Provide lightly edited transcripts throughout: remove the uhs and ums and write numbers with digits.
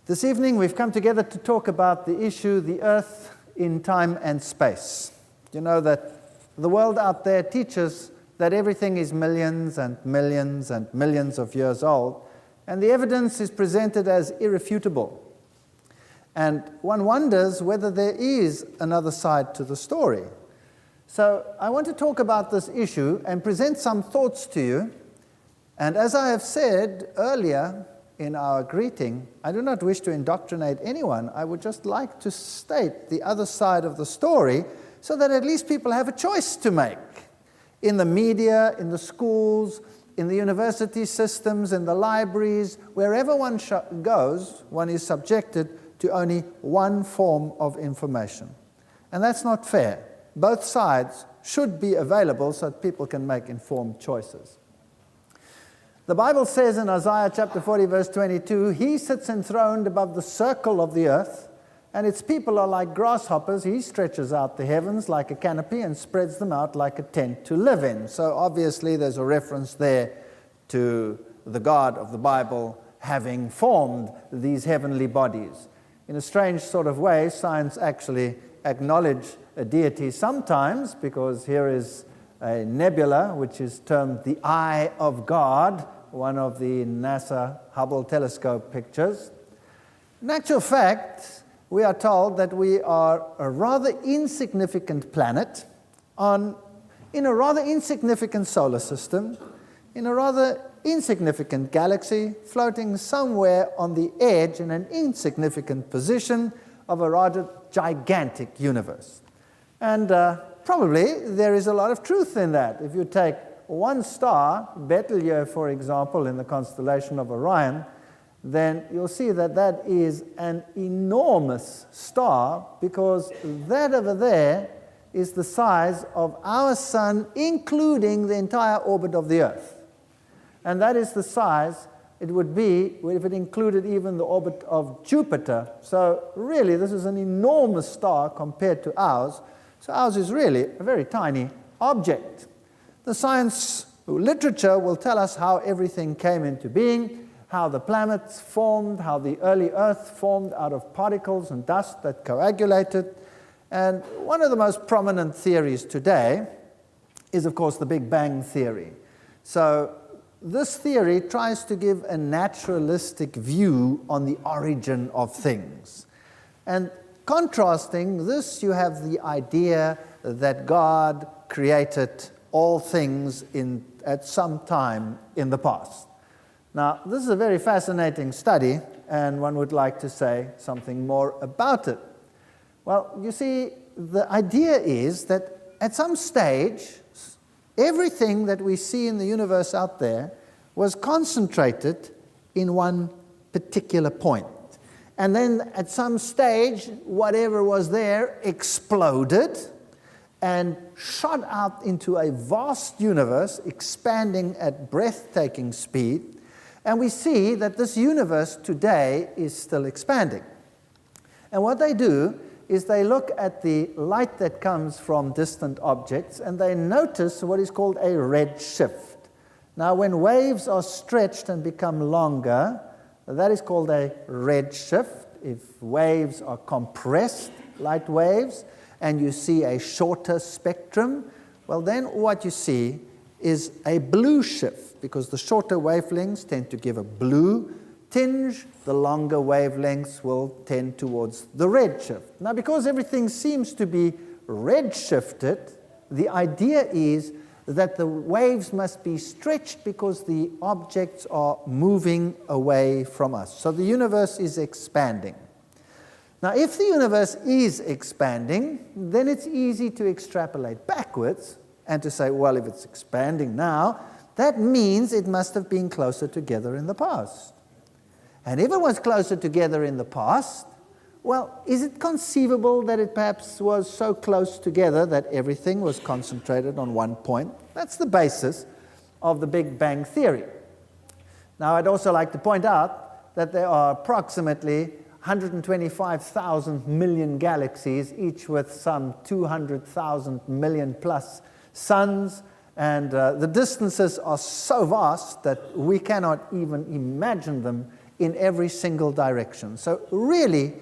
This evening we've come together to talk about the issue, the earth in time and space. You know that the world out there teaches that everything is millions and millions and millions of years old, and the evidence is presented as irrefutable. And one wonders whether there is another side to the story. So I want to talk about this issue and present some thoughts to you. And as I have said earlier in our greeting, I do not wish to indoctrinate anyone. I would just like to state the other side of the story so that at least people have a choice to make. In the media, in the schools, in the university systems, in the libraries, wherever one goes, one is subjected to only one form of information. And that's not fair. Both sides should be available so that people can make informed choices. The Bible says in Isaiah chapter 40, verse 22, He sits enthroned above the circle of the earth, and its people are like grasshoppers. He stretches out the heavens like a canopy and spreads them out like a tent to live in. So obviously there's a reference there to the God of the Bible having formed these heavenly bodies. In a strange sort of way, science actually acknowledges a deity sometimes, because here is a nebula which is termed the Eye of God, one of the NASA Hubble telescope pictures. In actual fact, we are told that we are a rather insignificant planet in a rather insignificant solar system, in a rather insignificant galaxy, floating somewhere on the edge in an insignificant position of a rather gigantic universe. And probably there is a lot of truth in that. If you take one star, Betelgeuse, for example, in the constellation of Orion, then you'll see that that is an enormous star, because that over there is the size of our sun, including the entire orbit of the Earth. And that is the size it would be if it included even the orbit of Jupiter. So really, this is an enormous star compared to ours. So ours is really a very tiny object. The science literature will tell us how everything came into being, how the planets formed, how the early Earth formed out of particles and dust that coagulated. And one of the most prominent theories today is, of course, the Big Bang theory. So this theory tries to give a naturalistic view on the origin of things. And contrasting this, you have the idea that God created all things at some time in the past. Now, this is a very fascinating study, and one would like to say something more about it. Well, you see, the idea is that at some stage, everything that we see in the universe out there was concentrated in one particular point. And then at some stage, whatever was there exploded and shot out into a vast universe, expanding at breathtaking speed. And we see that this universe today is still expanding. And what they do is they look at the light that comes from distant objects, and they notice what is called a red shift. Now, when waves are stretched and become longer, that is called a red shift. If waves are compressed, light waves, and you see a shorter spectrum, well, then what you see is a blue shift, because the shorter wavelengths tend to give a blue tinge, the longer wavelengths will tend towards the red shift. Now, because everything seems to be red shifted, the idea is that the waves must be stretched because the objects are moving away from us. So the universe is expanding. Now, if the universe is expanding, then it's easy to extrapolate backwards and to say, well, if it's expanding now, that means it must have been closer together in the past. And if it was closer together in the past, well, is it conceivable that it perhaps was so close together that everything was concentrated on one point? That's the basis of the Big Bang theory. Now, I'd also like to point out that there are approximately 125,000 million galaxies, each with some 200,000 million plus suns, and the distances are so vast that we cannot even imagine them in every single direction. So really,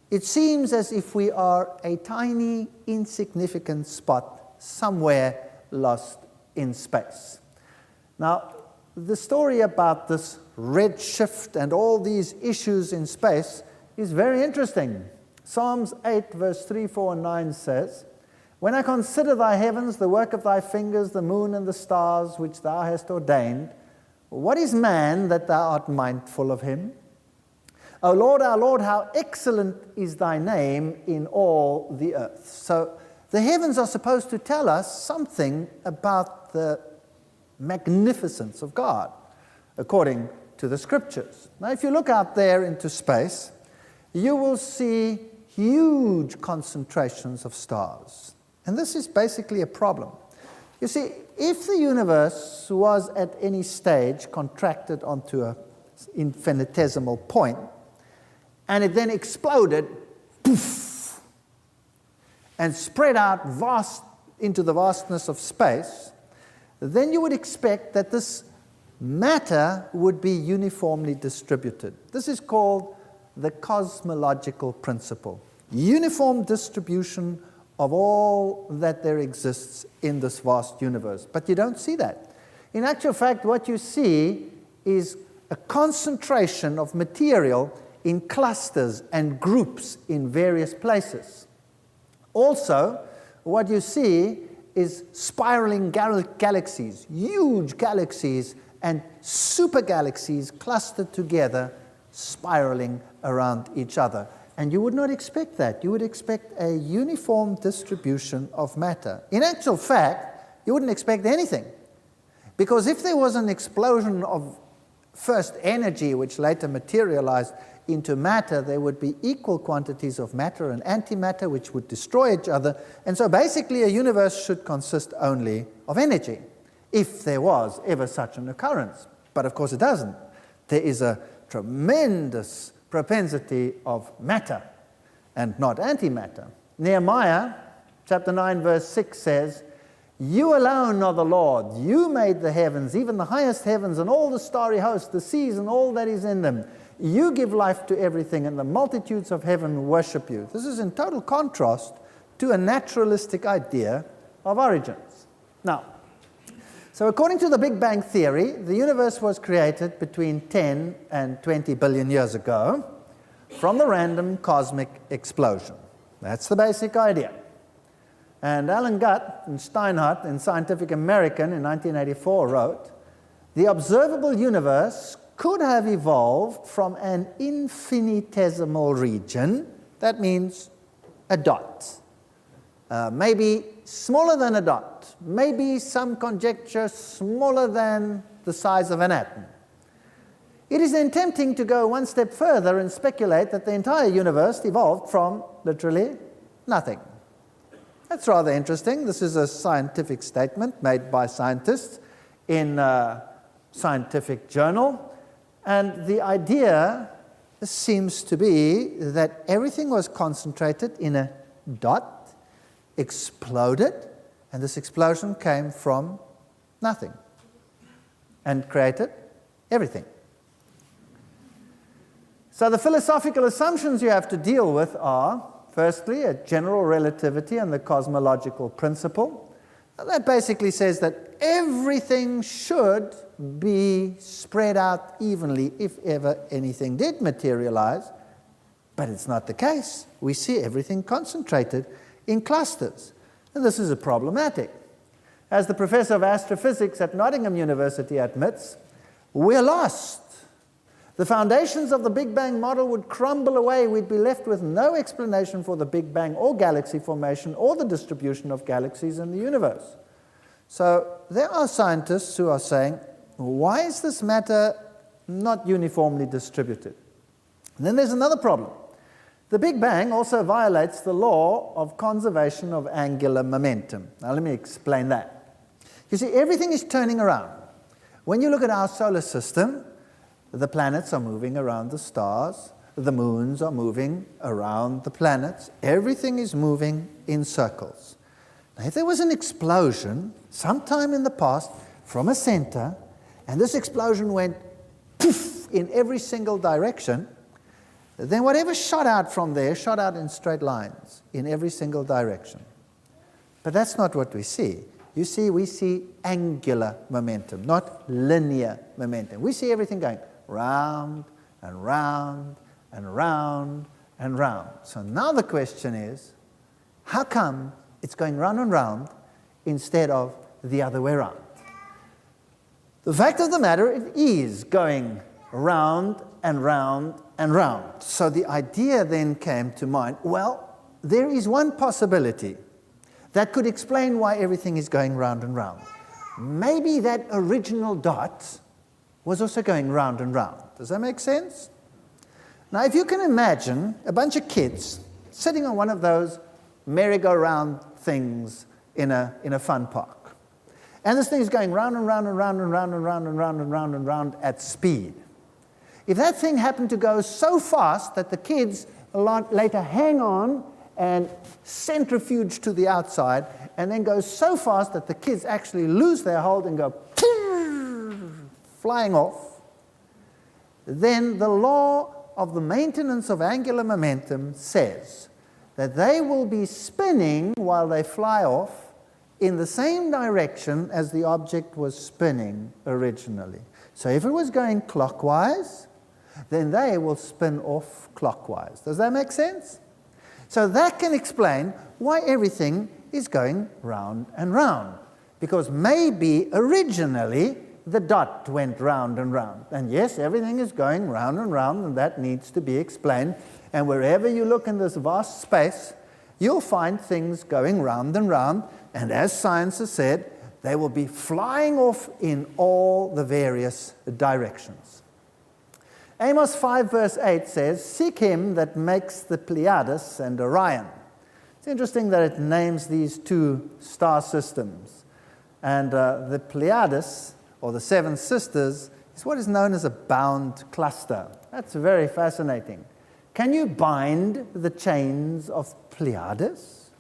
it seems as if we are a tiny, insignificant spot somewhere lost in space. Now, the story about this redshift and all these issues in space is very interesting. Psalms 8, verse 3, 4, and 9 says, "When I consider thy heavens, the work of thy fingers, the moon and the stars which thou hast ordained, what is man that thou art mindful of him? O Lord, our Lord, how excellent is thy name in all the earth." So the heavens are supposed to tell us something about the magnificence of God, according to the scriptures. Now, if you look out there into space, you will see huge concentrations of stars. And this is basically a problem. You see, if the universe was at any stage contracted onto an infinitesimal point, and it then exploded, poof, and spread out into the vastness of space, then you would expect that this matter would be uniformly distributed. This is called the cosmological principle. Uniform distribution of all that there exists in this vast universe. But you don't see that. In actual fact, what you see is a concentration of material in clusters and groups in various places. Also, what you see is spiraling galaxies, huge galaxies and super galaxies clustered together, spiraling around each other. And you would not expect that. You would expect a uniform distribution of matter. In actual fact, you wouldn't expect anything. Because if there was an explosion of first energy, which later materialized into matter, there would be equal quantities of matter and antimatter, which would destroy each other. And so basically a universe should consist only of energy, if there was ever such an occurrence. But of course it doesn't. There is a tremendous propensity of matter and not antimatter. Nehemiah chapter 9 verse 6 says, "You alone are the Lord. You made the heavens, even the highest heavens and all the starry host, the seas and all that is in them. You give life to everything, and the multitudes of heaven worship you." This is in total contrast to a naturalistic idea of origins. Now, so according to the Big Bang Theory, the universe was created between 10 and 20 billion years ago from the random cosmic explosion. That's the basic idea. And Alan Guth and Steinhardt in Scientific American in 1984 wrote, "The observable universe could have evolved from an infinitesimal region," that means a dot, maybe smaller than a dot, maybe some conjecture smaller than the size of an atom. It is then tempting to go one step further and speculate that the entire universe evolved from literally nothing. That's rather interesting. This is a scientific statement made by scientists in a scientific journal. And the idea seems to be that everything was concentrated in a dot, exploded, and this explosion came from nothing and created everything. So the philosophical assumptions you have to deal with are, firstly, a general relativity and the cosmological principle. That basically says that everything should be spread out evenly if ever anything did materialize, but it's not the case. We see everything concentrated in clusters, and this is problematic. As the professor of astrophysics at Nottingham University admits, we're lost. The foundations of the Big Bang model would crumble away. We'd be left with no explanation for the Big Bang or galaxy formation or the distribution of galaxies in the universe. So there are scientists who are saying, why is this matter not uniformly distributed? And then there's another problem. The Big Bang also violates the law of conservation of angular momentum. Now let me explain that. You see, everything is turning around. When you look at our solar system, the planets are moving around the stars, the moons are moving around the planets, everything is moving in circles. Now, if there was an explosion sometime in the past from a center, and this explosion went poof in every single direction, then whatever shot out from there shot out in straight lines in every single direction. But that's not what we see. You see, we see angular momentum, not linear momentum. We see everything going round and round and round and round. So now the question is, how come it's going round and round instead of the other way around? The fact of the matter, it is going round and round and round. So the idea then came to mind, well, there is one possibility that could explain why everything is going round and round. Maybe that original dot was also going round and round. Does that make sense? Now, if you can imagine a bunch of kids sitting on one of those merry-go-round things in a fun park, and this thing is going round and round and round and round and round and round and round and round at speed. If that thing happened to go so fast that the kids a lot later hang on and centrifuge to the outside, and then go so fast that the kids actually lose their hold and go flying off, then the law of the maintenance of angular momentum says that they will be spinning while they fly off in the same direction as the object was spinning originally. So if it was going clockwise, then they will spin off clockwise. Does that make sense? So that can explain why everything is going round and round. Because maybe originally the dot went round and round. And yes, everything is going round and round, and that needs to be explained. And wherever you look in this vast space, you'll find things going round and round. And as science has said, they will be flying off in all the various directions. Amos 5 verse 8 says, "Seek him that makes the Pleiades and Orion." It's interesting that it names these two star systems. And the Pleiades, or the Seven Sisters, is what is known as a bound cluster. That's very fascinating. Can you bind the chains of Pleiades?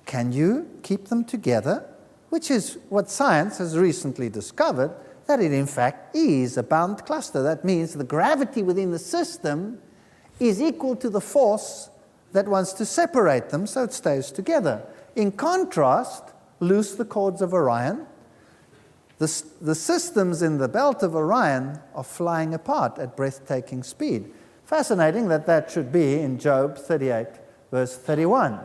Can you keep them together? Which is what science has recently discovered, that it in fact is a bound cluster. That means the gravity within the system is equal to the force that wants to separate them, so it stays together. In contrast, loose the cords of Orion. The systems in the belt of Orion are flying apart at breathtaking speed. Fascinating that should be in Job 38, verse 31.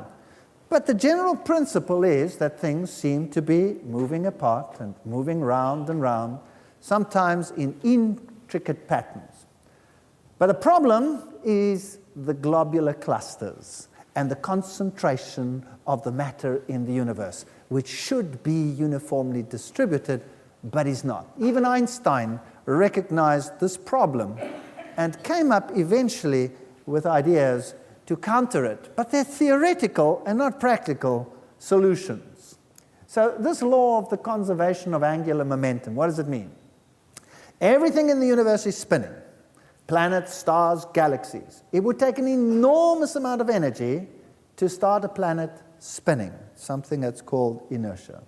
But the general principle is that things seem to be moving apart and moving round and round, sometimes in intricate patterns. But the problem is the globular clusters and the concentration of the matter in the universe, which should be uniformly distributed, but is not. Even Einstein recognized this problem and came up eventually with ideas to counter it. But they're theoretical and not practical solutions. So this law of the conservation of angular momentum, what does it mean? Everything in the universe is spinning. Planets, stars, galaxies. It would take an enormous amount of energy to start a planet spinning, something that's called inertia.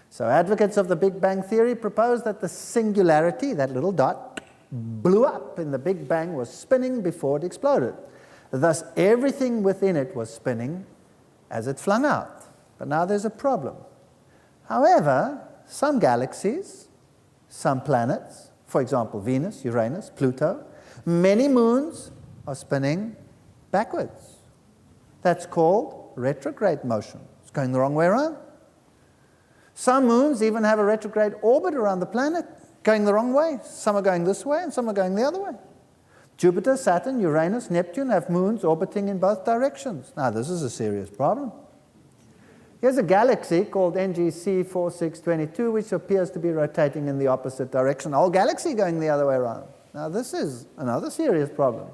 So advocates of the Big Bang Theory propose that the singularity, that little dot, blew up and the Big Bang was spinning before it exploded. Thus, everything within it was spinning as it flung out. But now there's a problem. However, some galaxies, some planets, for example, Venus, Uranus, Pluto, many moons are spinning backwards. That's called retrograde motion. It's going the wrong way around. Some moons even have a retrograde orbit around the planet, going the wrong way. Some are going this way and some are going the other way. Jupiter, Saturn, Uranus, Neptune have moons orbiting in both directions. Now, this is a serious problem. Here's a galaxy called NGC 4622, which appears to be rotating in the opposite direction. The whole galaxy going the other way around. Now, this is another serious problem.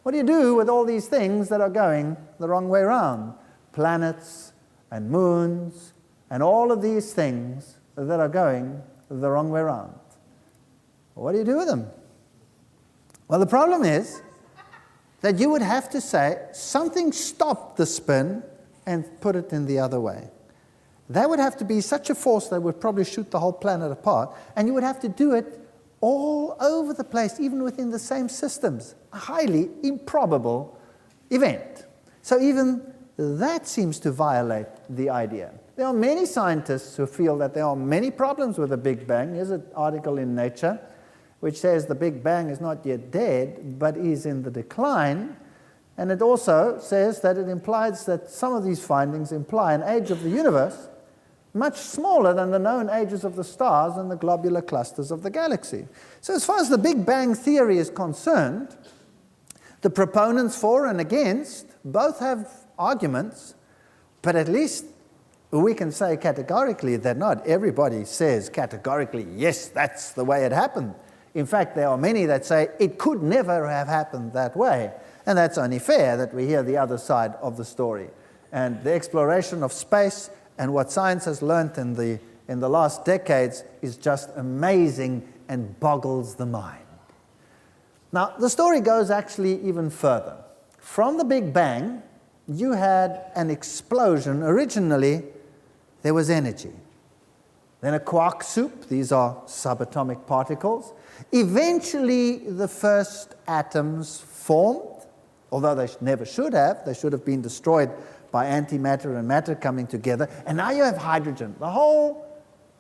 What do you do with all these things that are going the wrong way around? Planets and moons and all of these things that are going the wrong way around. What do you do with them? Well, the problem is that you would have to say something stopped the spin and put it in the other way. That would have to be such a force that would probably shoot the whole planet apart, and you would have to do it all over the place, even within the same systems. A highly improbable event. So even that seems to violate the idea. There are many scientists who feel that there are many problems with the Big Bang. Here's an article in Nature which says the Big Bang is not yet dead, but is in the decline. And it also says that it implies that some of these findings imply an age of the universe much smaller than the known ages of the stars and the globular clusters of the galaxy. So as far as the Big Bang theory is concerned, the proponents for and against both have arguments, but at least we can say categorically that not everybody says categorically, yes, that's the way it happened. In fact, there are many that say it could never have happened that way. And that's only fair that we hear the other side of the story. And the exploration of space and what science has learned in the last decades is just amazing and boggles the mind. Now, the story goes actually even further. From the Big Bang, you had an explosion. Originally, there was energy. Then a quark soup. These are subatomic particles. Eventually, the first atoms formed, although they never should have. They should have been destroyed by antimatter and matter coming together. And now you have hydrogen. The whole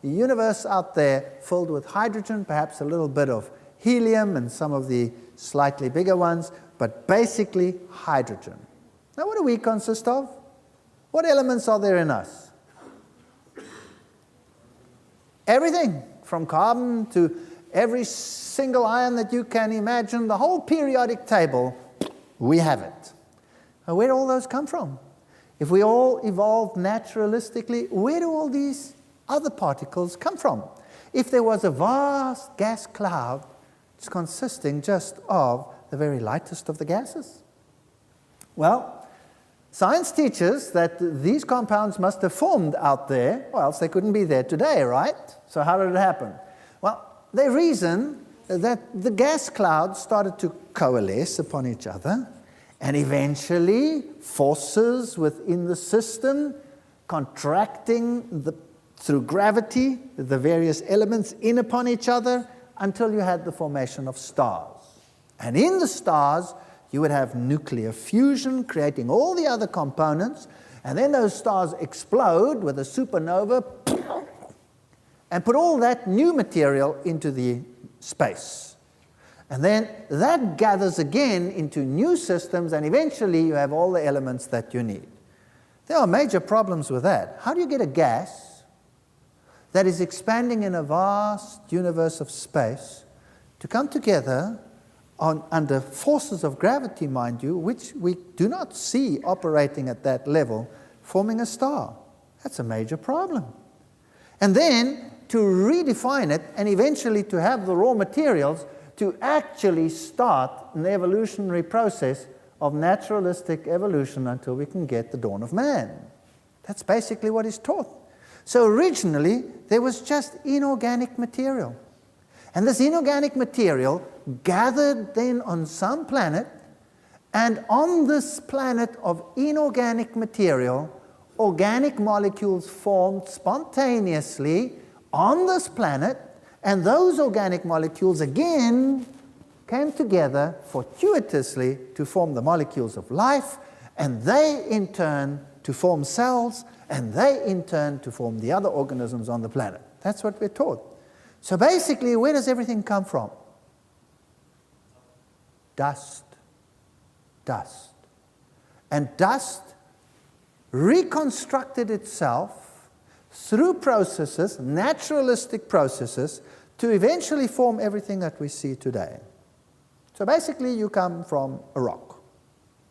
universe out there filled with hydrogen, perhaps a little bit of helium and some of the slightly bigger ones, but basically hydrogen. Now, what do we consist of? What elements are there in us? Everything, from carbon to every single ion that you can imagine, the whole periodic table, we have it. Now, where do all those come from? If we all evolved naturalistically, where do all these other particles come from? If there was a vast gas cloud, it's consisting just of the very lightest of the gases. Well, science teaches that these compounds must have formed out there, or else they couldn't be there today, right? So how did it happen? Well, they reason that the gas clouds started to coalesce upon each other, and eventually forces within the system contracting through gravity, the various elements in upon each other, until you had the formation of stars. And in the stars, you would have nuclear fusion, creating all the other components, and then those stars explode with a supernova and put all that new material into the space. And then that gathers again into new systems, and eventually you have all the elements that you need. There are major problems with that. How do you get a gas that is expanding in a vast universe of space to come together under forces of gravity, mind you, which we do not see operating at that level, forming a star? That's a major problem. And then to redefine it and eventually to have the raw materials to actually start an evolutionary process of naturalistic evolution until we can get the dawn of man. That's basically what is taught. So originally, there was just inorganic material. And this inorganic material gathered then on some planet, and on this planet of inorganic material, organic molecules formed spontaneously on this planet, and those organic molecules again came together fortuitously to form the molecules of life, and they in turn to form cells, and they in turn to form the other organisms on the planet. That's what we're taught. So basically, where does everything come from? Dust. Dust. And dust reconstructed itself through processes, naturalistic processes, to eventually form everything that we see today. So basically, you come from a rock.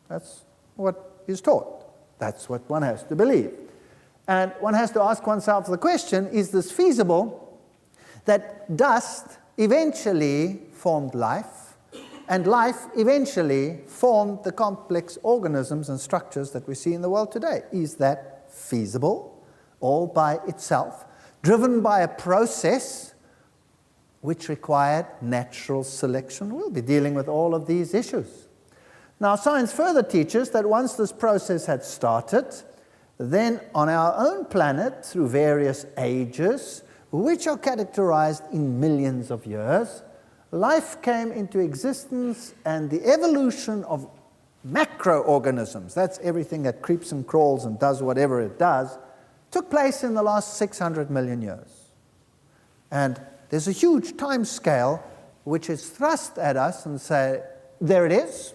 That's what is taught. That's what one has to believe. And one has to ask oneself the question, is this feasible, that dust eventually formed life, and life eventually formed the complex organisms and structures that we see in the world today? Is that feasible, all by itself, driven by a process which required natural selection? We'll be dealing with all of these issues. Now, science further teaches that once this process had started, then on our own planet, through various ages, which are characterized in millions of years, life came into existence and the evolution of macroorganisms, that's everything that creeps and crawls and does whatever it does, took place in the last 600 million years. And there's a huge time scale which is thrust at us and say, there it is,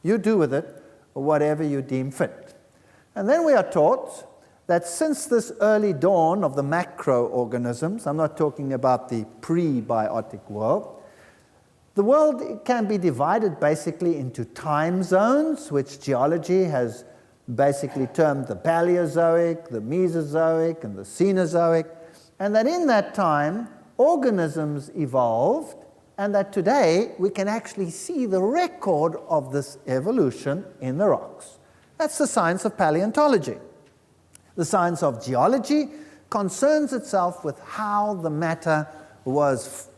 you do with it whatever you deem fit. And then we are taught that since this early dawn of the macroorganisms, I'm not talking about the prebiotic world, the world can be divided basically into time zones, which geology has basically termed the Paleozoic, the Mesozoic, and the Cenozoic, and that in that time, organisms evolved, and that today we can actually see the record of this evolution in the rocks. That's the science of paleontology. The science of geology concerns itself with how the matter was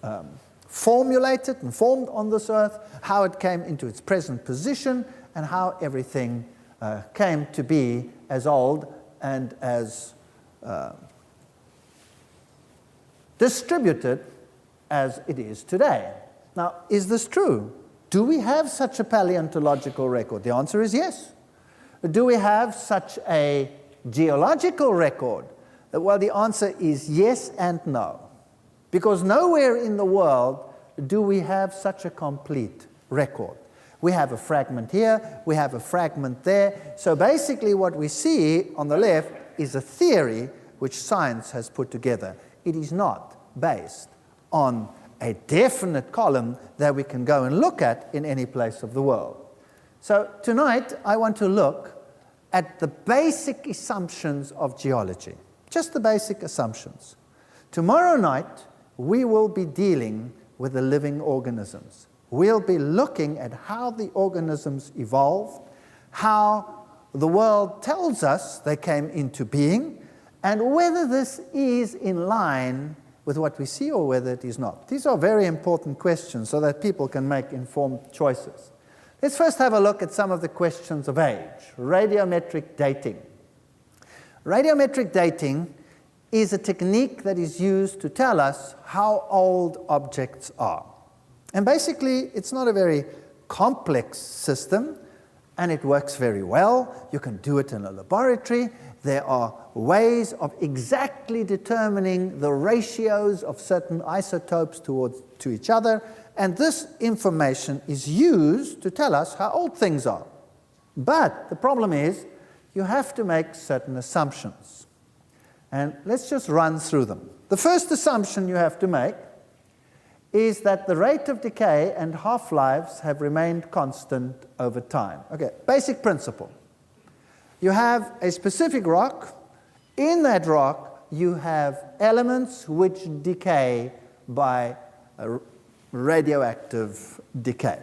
formulated and formed on this earth, how it came into its present position, and how everything came to be as old and as distributed as it is today. Now, is this true? Do we have such a paleontological record? The answer is yes. Do we have such a geological record? Well, the answer is yes and no. Because nowhere in the world do we have such a complete record. We have a fragment here, we have a fragment there. So basically what we see on the left is a theory which science has put together. It is not based on a definite column that we can go and look at in any place of the world. So tonight I want to look at the basic assumptions of geology, just the basic assumptions. Tomorrow night we will be dealing with the living organisms. We'll be looking at how the organisms evolved, how the world tells us they came into being, and whether this is in line with what we see or whether it is not. These are very important questions so that people can make informed choices. Let's first have a look at some of the questions of age. Radiometric dating. Radiometric dating is a technique that is used to tell us how old objects are. And basically, it's not a very complex system, and it works very well. You can do it in a laboratory. There are ways of exactly determining the ratios of certain isotopes to each other, and this information is used to tell us how old things are. But the problem is, you have to make certain assumptions. And let's just run through them. The first assumption you have to make is that the rate of decay and half-lives have remained constant over time. Okay, basic principle. You have a specific rock. In that rock, you have elements which decay by radioactive decay.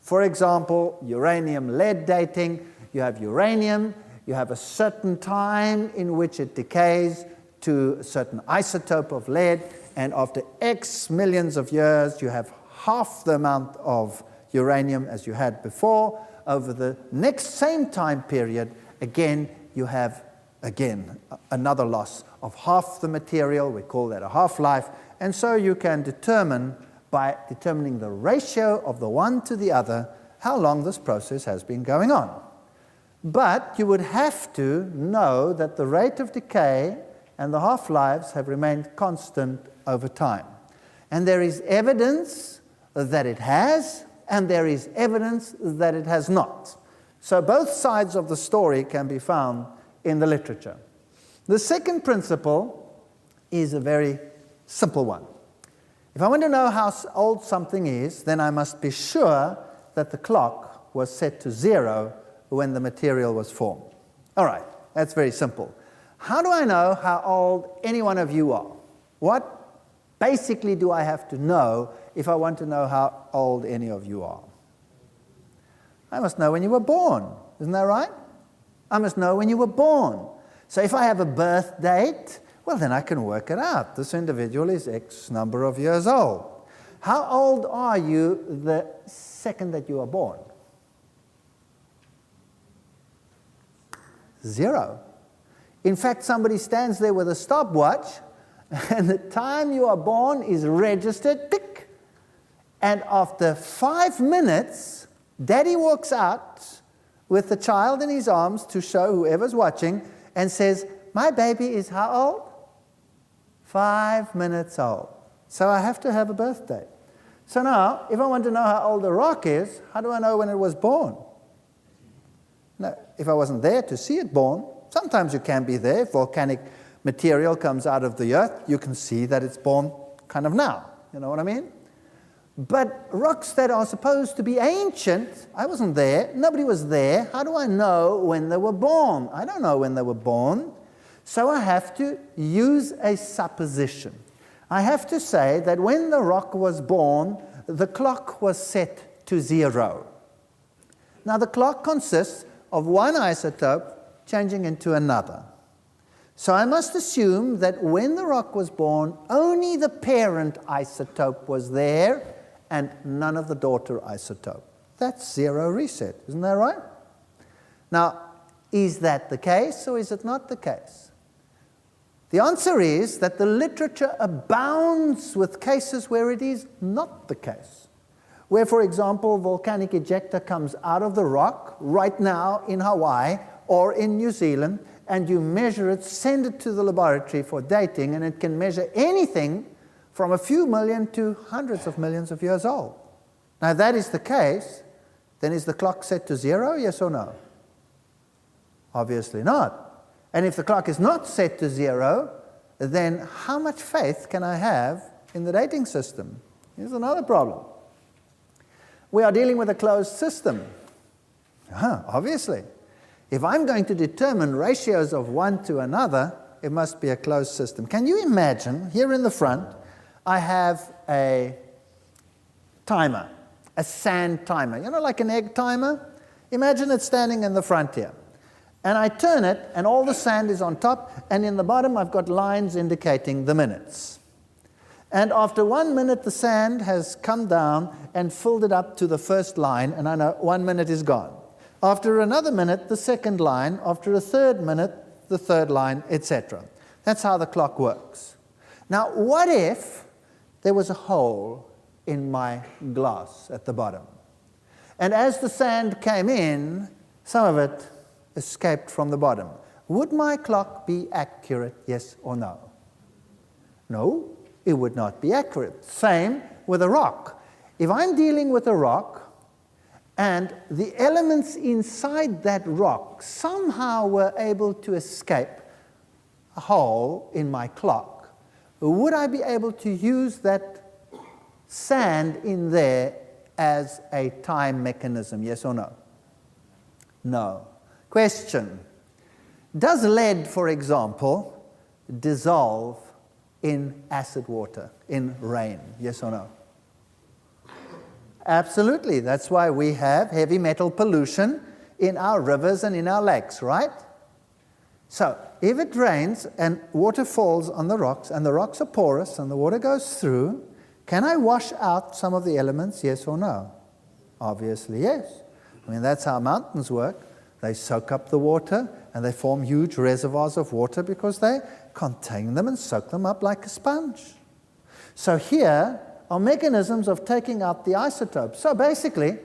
For example, uranium-lead dating, you have uranium, you have a certain time in which it decays to a certain isotope of lead, and after X millions of years, you have half the amount of uranium as you had before. Over the next same time period, again, you have, another loss of half the material. We call that a half-life. And so you can determine, by determining the ratio of the one to the other, how long this process has been going on. But you would have to know that the rate of decay and the half-lives have remained constant over time. And there is evidence that it has, and there is evidence that it has not. So both sides of the story can be found in the literature. The second principle is a very simple one. If I want to know how old something is, then I must be sure that the clock was set to 0 when the material was formed. All right, that's very simple. How do I know how old any one of you are? What basically do I have to know if I want to know how old any of you are? I must know when you were born. Isn't that right? I must know when you were born. So if I have a birth date, well, then I can work it out. This individual is X number of years old. How old are you the second that you are born? 0. In fact, somebody stands there with a stopwatch, and the time you are born is registered, tick. And after 5 minutes, Daddy walks out with the child in his arms to show whoever's watching and says, my baby is how old? 5 minutes old. So I have to have a birthday. So now, if I want to know how old a rock is, how do I know when it was born? Now, if I wasn't there to see it born, sometimes you can be there. If volcanic material comes out of the earth, you can see that it's born kind of now. You know what I mean? But rocks that are supposed to be ancient, I wasn't there, nobody was there. How do I know when they were born? I don't know when they were born. So I have to use a supposition. I have to say that when the rock was born, the clock was set to 0. Now the clock consists of one isotope changing into another. So I must assume that when the rock was born, only the parent isotope was there and none of the daughter isotope. That's 0 reset, isn't that right? Now, is that the case or is it not the case? The answer is that the literature abounds with cases where it is not the case. Where, for example, volcanic ejecta comes out of the rock right now in Hawaii or in New Zealand, and you measure it, send it to the laboratory for dating, and it can measure anything from a few million to hundreds of millions of years old. Now, if that is the case, then is the clock set to 0, yes or no? Obviously not. And if the clock is not set to 0, then how much faith can I have in the dating system? Here's another problem. We are dealing with a closed system. Obviously. If I'm going to determine ratios of one to another, it must be a closed system. Can you imagine, here in the front, I have a timer, a sand timer, like an egg timer? Imagine it standing in the front here. And I turn it, and all the sand is on top, and in the bottom I've got lines indicating the minutes. And after 1 minute, the sand has come down and filled it up to the first line, and I know 1 minute is gone. After another minute, the second line. After a third minute, the third line, etc. That's how the clock works. Now, what if there was a hole in my glass at the bottom? And as the sand came in, some of it escaped from the bottom. Would my clock be accurate, yes or no? No, it would not be accurate. Same with a rock. If I'm dealing with a rock and the elements inside that rock somehow were able to escape a hole in my clock, would I be able to use that sand in there as a time mechanism, yes or no? No. Question: does lead, for example, dissolve in acid water, in rain? Yes or no? Absolutely. That's why we have heavy metal pollution in our rivers and in our lakes, right? So, if it rains and water falls on the rocks, and the rocks are porous and the water goes through, can I wash out some of the elements, yes or no? Obviously, yes. I mean, that's how mountains work. They soak up the water, and they form huge reservoirs of water because they contain them and soak them up like a sponge. So here are mechanisms of taking out the isotopes. So basically,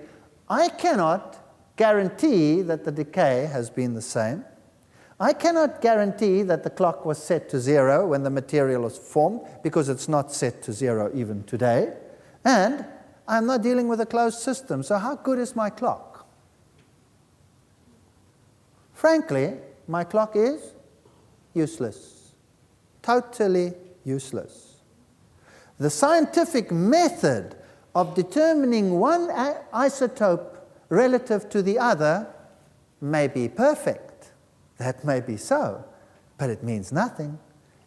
I cannot guarantee that the decay has been the same. I cannot guarantee that the clock was set to 0 when the material was formed, because it's not set to 0 even today. And I'm not dealing with a closed system. So how good is my clock? Frankly, my clock is useless. Totally useless. The scientific method of determining one isotope relative to the other may be perfect. That may be so, but it means nothing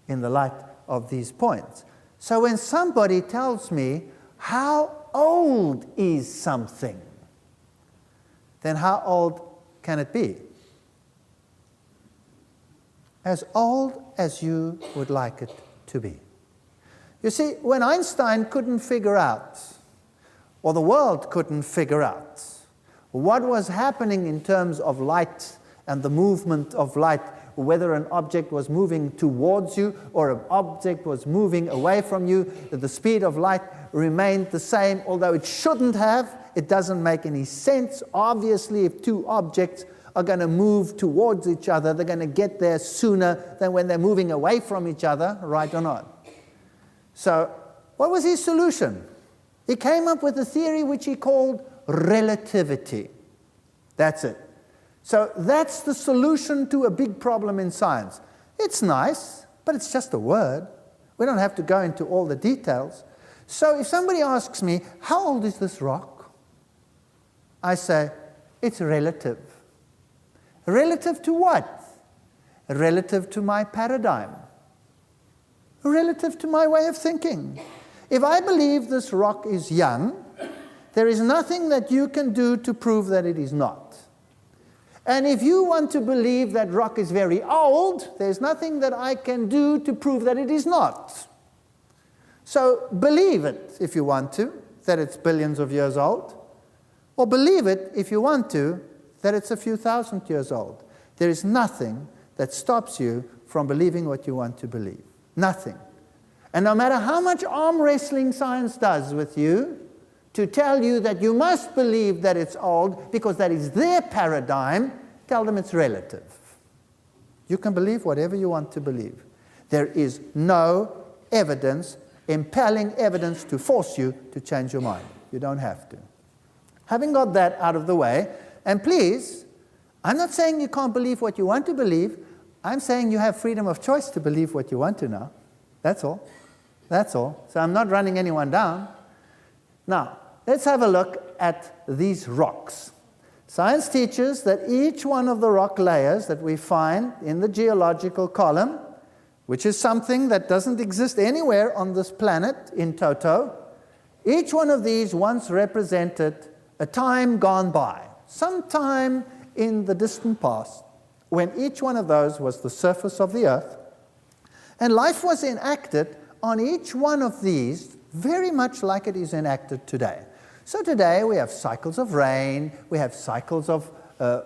in the light of these points. So when somebody tells me, how old is something? Then how old can it be? As old as you would like it to be. You see, when Einstein couldn't figure out, or the world couldn't figure out, what was happening in terms of light and the movement of light whether an object was moving towards you or an object was moving away from you, that the speed of light remained the same, although it shouldn't have. It doesn't make any sense. Obviously, if two objects are going to move towards each other, they're going to get there sooner than when they're moving away from each other, right or not? So, what was his solution? He came up with a theory which he called relativity. That's it. So that's the solution to a big problem in science. It's nice, but it's just a word. We don't have to go into all the details. So if somebody asks me, how old is this rock? I say, it's relative. Relative to what? Relative to my paradigm. Relative to my way of thinking. If I believe this rock is young, there is nothing that you can do to prove that it is not. And if you want to believe that rock is very old, there's nothing that I can do to prove that it is not. So believe it if you want to, that it's billions of years old. Or believe it if you want to, that it's a few thousand years old. There is nothing that stops you from believing what you want to believe. Nothing. And no matter how much arm wrestling science does with you, to tell you that you must believe that it's old because that is their paradigm, tell them it's relative. You can believe whatever you want to believe. There is no evidence, impelling evidence to force you to change your mind. You don't have to. Having got that out of the way, and please, I'm not saying you can't believe what you want to believe. I'm saying you have freedom of choice to believe what you want to now. That's all. That's all. So I'm not running anyone down. Now, let's have a look at these rocks. Science teaches that each one of the rock layers that we find in the geological column, which is something that doesn't exist anywhere on this planet in toto, each one of these once represented a time gone by, sometime in the distant past, when each one of those was the surface of the earth, and life was enacted on each one of these very much like it is enacted today. So today we have cycles of rain, we have cycles of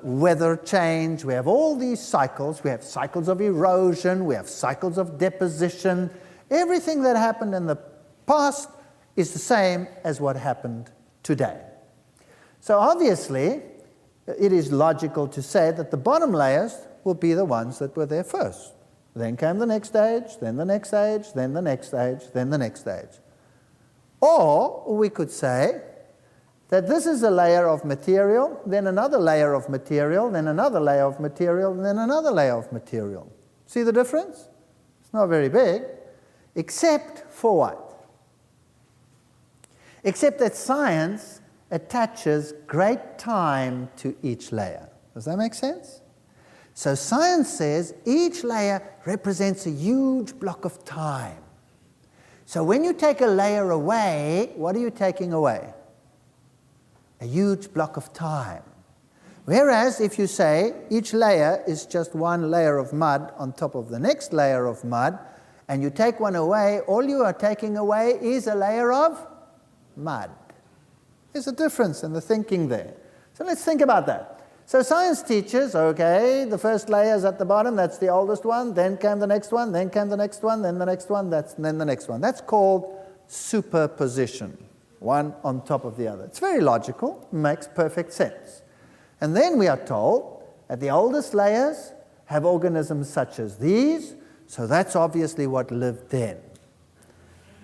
weather change, we have all these cycles, we have cycles of erosion, we have cycles of deposition. Everything that happened in the past is the same as what happened today. So obviously, it is logical to say that the bottom layers will be the ones that were there first. Then came the next stage, then the next stage, then the next stage, then the next stage. Or we could say that this is a layer of material, then another layer of material, then another layer of material, and then another layer of material. See the difference? It's not very big, except for what? Except that science attaches great time to each layer. Does that make sense? So science says each layer represents a huge block of time. So when you take a layer away, what are you taking away? A huge block of time. Whereas if you say each layer is just one layer of mud on top of the next layer of mud, and you take one away, all you are taking away is a layer of mud. There's a difference in the thinking there. So let's think about that. So science teaches, okay, the first layer is at the bottom, that's the oldest one, then came the next one, then came the next one, then the next one, then the next one. That's called superposition, one on top of the other. It's very logical, makes perfect sense. And then we are told that the oldest layers have organisms such as these, so that's obviously what lived then.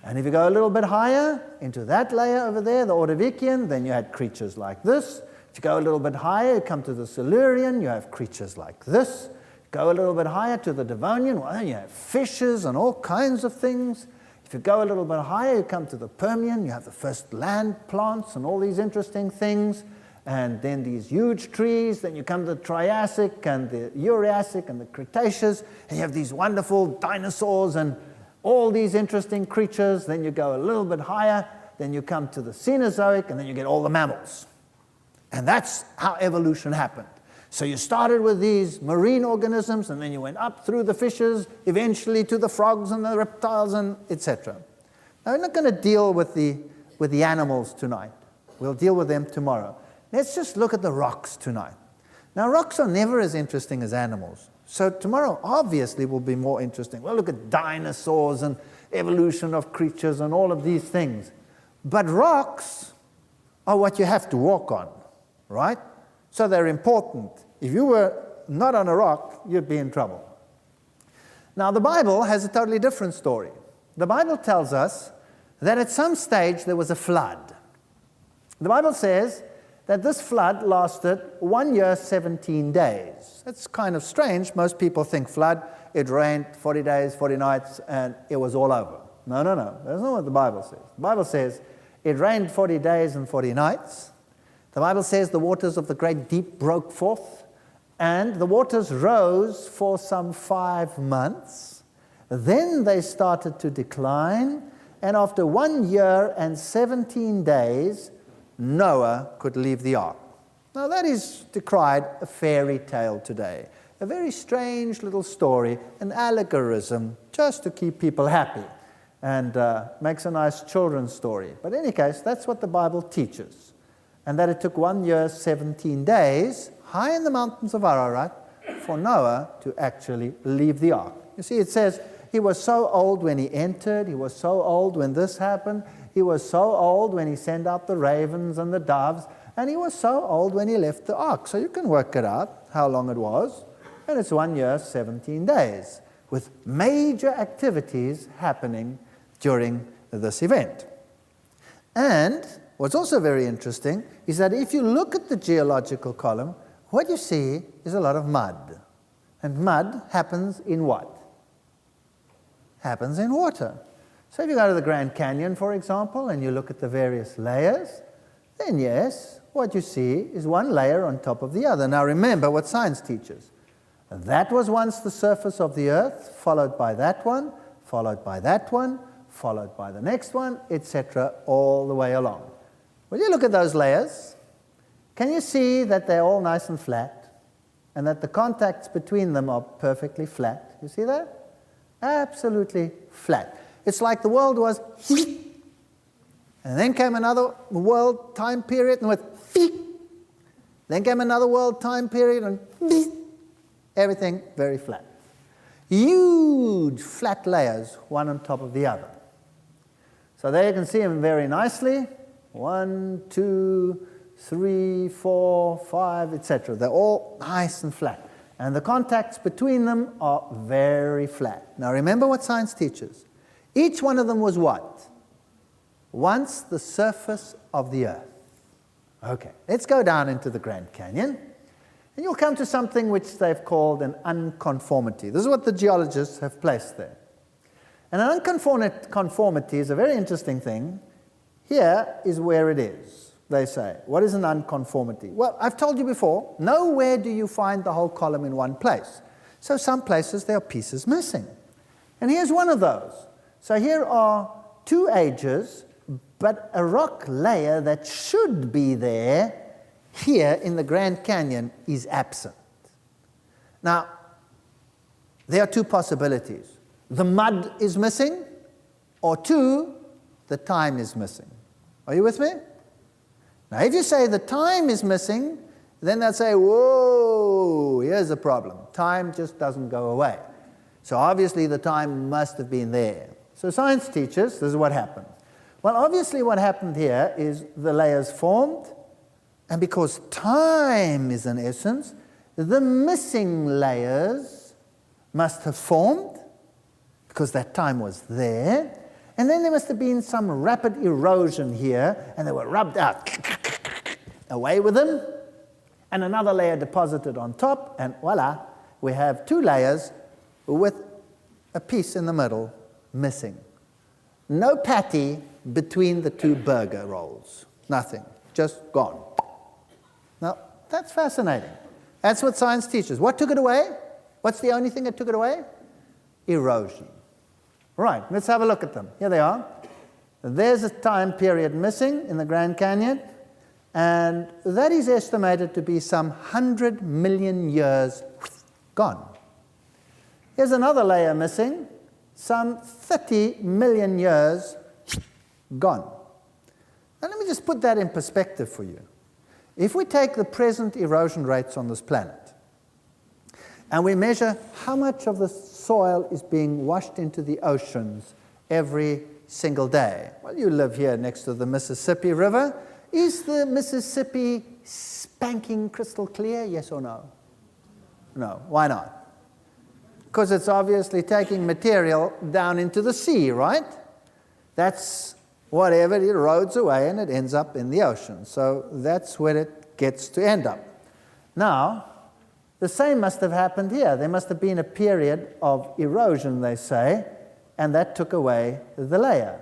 And if you go a little bit higher into that layer over there, the Ordovician, then you had creatures like this. If you go a little bit higher, you come to the Silurian, you have creatures like this. Go a little bit higher to the Devonian, well, you have fishes and all kinds of things. If you go a little bit higher, you come to the Permian, you have the first land plants and all these interesting things. And then these huge trees, then you come to the Triassic and the Jurassic and the Cretaceous, and you have these wonderful dinosaurs and all these interesting creatures. Then you go a little bit higher, then you come to the Cenozoic, and then you get all the mammals. And that's how evolution happened. So you started with these marine organisms, and then you went up through the fishes, eventually to the frogs and the reptiles, and etc. Now, we're not going to deal with the animals tonight. We'll deal with them tomorrow. Let's just look at the rocks tonight. Now, rocks are never as interesting as animals. So tomorrow obviously will be more interesting. We'll look at dinosaurs and evolution of creatures and all of these things. But rocks are what you have to walk on, right? So they're important. If you were not on a rock, you'd be in trouble. Now the Bible has a totally different story. The Bible tells us that at some stage there was a flood. The Bible says that this flood lasted 1 year, 17 days. That's kind of strange. Most people think flood, it rained 40 days, 40 nights, and it was all over. No. That's not what the Bible says. The Bible says it rained 40 days and 40 nights. The Bible says the waters of the great deep broke forth, and the waters rose for some 5 months. Then they started to decline, and after 1 year and 17 days, Noah could leave the ark. Now that is decried a fairy tale today. A very strange little story, an allegorism, just to keep people happy, and makes a nice children's story. But in any case, that's what the Bible teaches. And that it took 1 year, 17 days, high in the mountains of Ararat, for Noah to actually leave the ark. You see, it says he was so old when he entered, he was so old when this happened, he was so old when he sent out the ravens and the doves, and he was so old when he left the ark. So you can work it out, how long it was. And it's 1 year, 17 days, with major activities happening during this event. And what's also very interesting is that if you look at the geological column, what you see is a lot of mud. And mud happens in what? Happens in water. So if you go to the Grand Canyon, for example, and you look at the various layers, then yes, what you see is one layer on top of the other. Now remember what science teaches. That was once the surface of the earth, followed by that one, followed by that one, followed by the next one, etc., all the way along. When you look at those layers, can you see that they're all nice and flat, and that the contacts between them are perfectly flat? You see that? Absolutely flat. It's like the world was, and then came another world time period and went, then came another world time period and everything very flat. Huge flat layers, one on top of the other. So there you can see them very nicely. 1, 2, 3, 4, 5, etc. They're all nice and flat. And the contacts between them are very flat. Now remember what science teaches. Each one of them was what? Once the surface of the earth. Okay, let's go down into the Grand Canyon. And you'll come to something which they've called an unconformity. This is what the geologists have placed there. And an unconformity is a very interesting thing. Here is where it is, they say. What is an unconformity? Well, I've told you before, nowhere do you find the whole column in one place. So some places there are pieces missing. And here's one of those. So here are 2 ages, but a rock layer that should be there here in the Grand Canyon is absent. Now, there are 2 possibilities. The mud is missing, or 2, the time is missing. Are you with me? Now, if you say the time is missing, then they'll say, whoa, here's the problem. Time just doesn't go away. So obviously the time must have been there. So science teaches, this is what happened. Well, obviously what happened here is the layers formed, and because time is an essence, the missing layers must have formed, because that time was there, and then there must have been some rapid erosion here, and they were rubbed out. Away with them, and another layer deposited on top, and voila, we have 2 layers with a piece in the middle missing. No patty between the 2 burger rolls. Nothing. Just gone. Now, that's fascinating. That's what science teaches. What took it away? What's the only thing that took it away? Erosion. Right, let's have a look at them. Here they are. There's a time period missing in the Grand Canyon, and that is estimated to be some 100 million years gone. Here's another layer missing, some 30 million years gone. Now let me just put that in perspective for you. If we take the present erosion rates on this planet, And we measure how much of the soil is being washed into the oceans every single day. Well, you live here next to the Mississippi River. Is the Mississippi spanking crystal clear, yes or no? No. Why not? Because it's obviously taking material down into the sea, right? That's whatever it erodes away and it ends up in the ocean. So that's where it gets to end up. Now, the same must have happened here. There must have been a period of erosion, they say, and that took away the layer.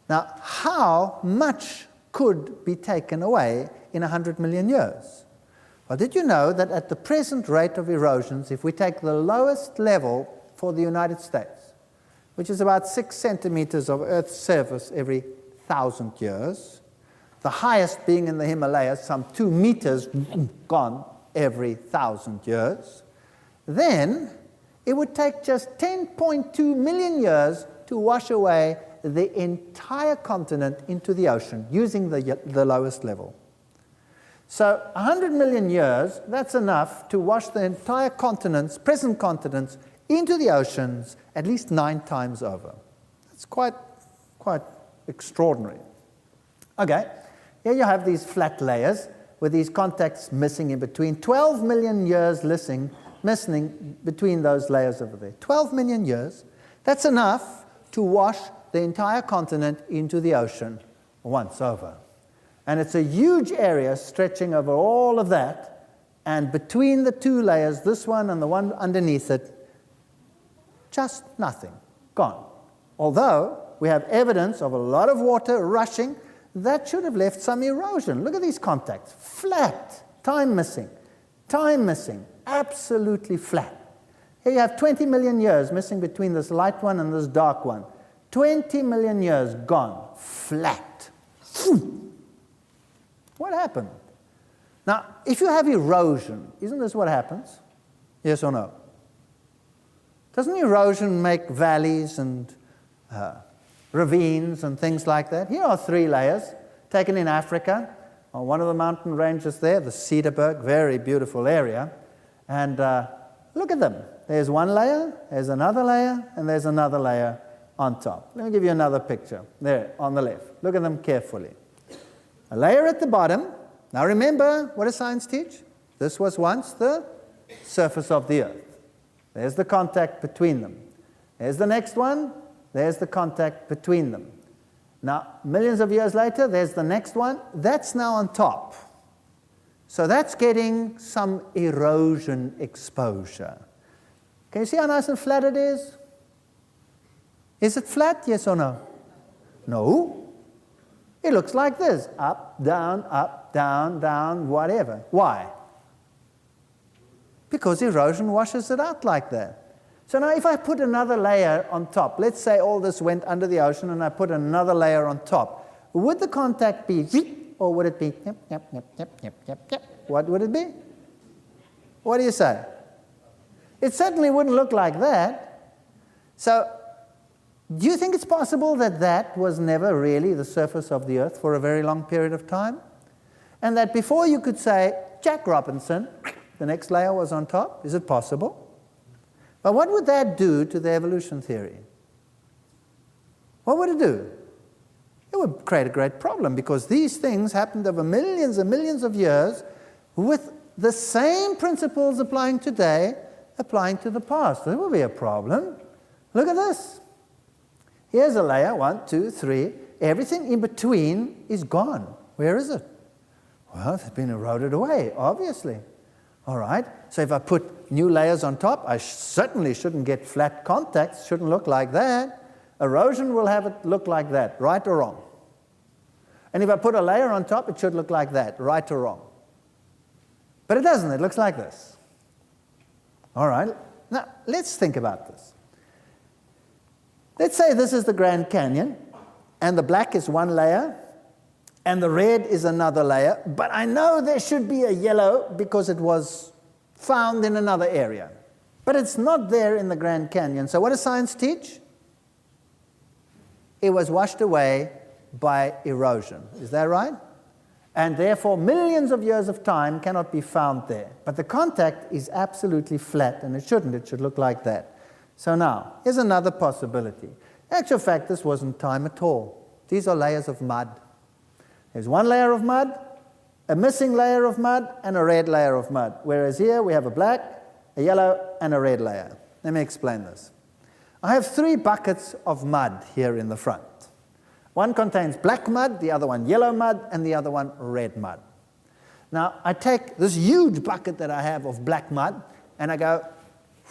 Now, how much could be taken away in 100 million years? Well, did you know that at the present rate of erosions, if we take the lowest level for the United States, which is about 6 centimeters of Earth's surface every 1,000 years, the highest being in the Himalayas, some 2 meters gone every 1,000 years, then it would take just 10.2 million years to wash away the entire continent into the ocean using the lowest level. So 100 million years, that's enough to wash the entire continents, present continents, into the oceans at least 9 times over. That's quite extraordinary. Okay, here you have these flat layers with these contacts missing in between. 12 million years missing between those layers over there. 12 million years. That's enough to wash the entire continent into the ocean once over. And it's a huge area stretching over all of that. And between the 2 layers, this one and the one underneath it, just nothing. Gone. Although we have evidence of a lot of water rushing, that should have left some erosion. Look at these contacts. Flat. Time missing. Time missing. Absolutely flat. Here you have 20 million years missing between this light one and this dark one. 20 million years gone. Flat. What happened? Now, if you have erosion, isn't this what happens? Yes or no? Doesn't erosion make valleys and ravines and things like that? Here are 3 layers taken in Africa on one of the mountain ranges there, the Cederberg, very beautiful area. And look at them. There's one layer, there's another layer, and there's another layer on top. Let me give you another picture. There, on the left. Look at them carefully. A layer at the bottom. Now remember, what does science teach? This was once the surface of the earth. There's the contact between them. There's the next one. There's the contact between them. Now, millions of years later, there's the next one. That's now on top. So that's getting some erosion exposure. Can you see how nice and flat it is? Is it flat, yes or no? No. It looks like this. Up, down, whatever. Why? Because erosion washes it out like that. So now if I put another layer on top, let's say all this went under the ocean and I put another layer on top, would the contact be or would it be yep? What would it be? What do you say? It certainly wouldn't look like that. So do you think it's possible that that was never really the surface of the earth for a very long period of time? And that before you could say, Jack Robinson, the next layer was on top? Is it possible? But what would that do to the evolution theory? What would it do? It would create a great problem because these things happened over millions and millions of years with the same principles applying today, applying to the past. There will be a problem. Look at this. Here's a layer, 1, 2, 3. Everything in between is gone. Where is it? Well, it's been eroded away, obviously. All right, so if I put new layers on top, I certainly shouldn't get flat contacts, shouldn't look like that. Erosion will have it look like that, right or wrong? And if I put a layer on top, it should look like that, right or wrong? But it doesn't, it looks like this. All right, now let's think about this. Let's say this is the Grand Canyon, and the black is one layer, and the red is another layer, but I know there should be a yellow because it was found in another area. But it's not there in the Grand Canyon. So what does science teach? It was washed away by erosion. Is that right? And therefore, millions of years of time cannot be found there. But the contact is absolutely flat, and it shouldn't. It should look like that. So now, here's another possibility. In actual fact, this wasn't time at all. These are layers of mud. There's one layer of mud, a missing layer of mud, and a red layer of mud. Whereas here, we have a black, a yellow, and a red layer. Let me explain this. I have 3 buckets of mud here in the front. One contains black mud, the other one yellow mud, and the other one red mud. Now, I take this huge bucket that I have of black mud, and I go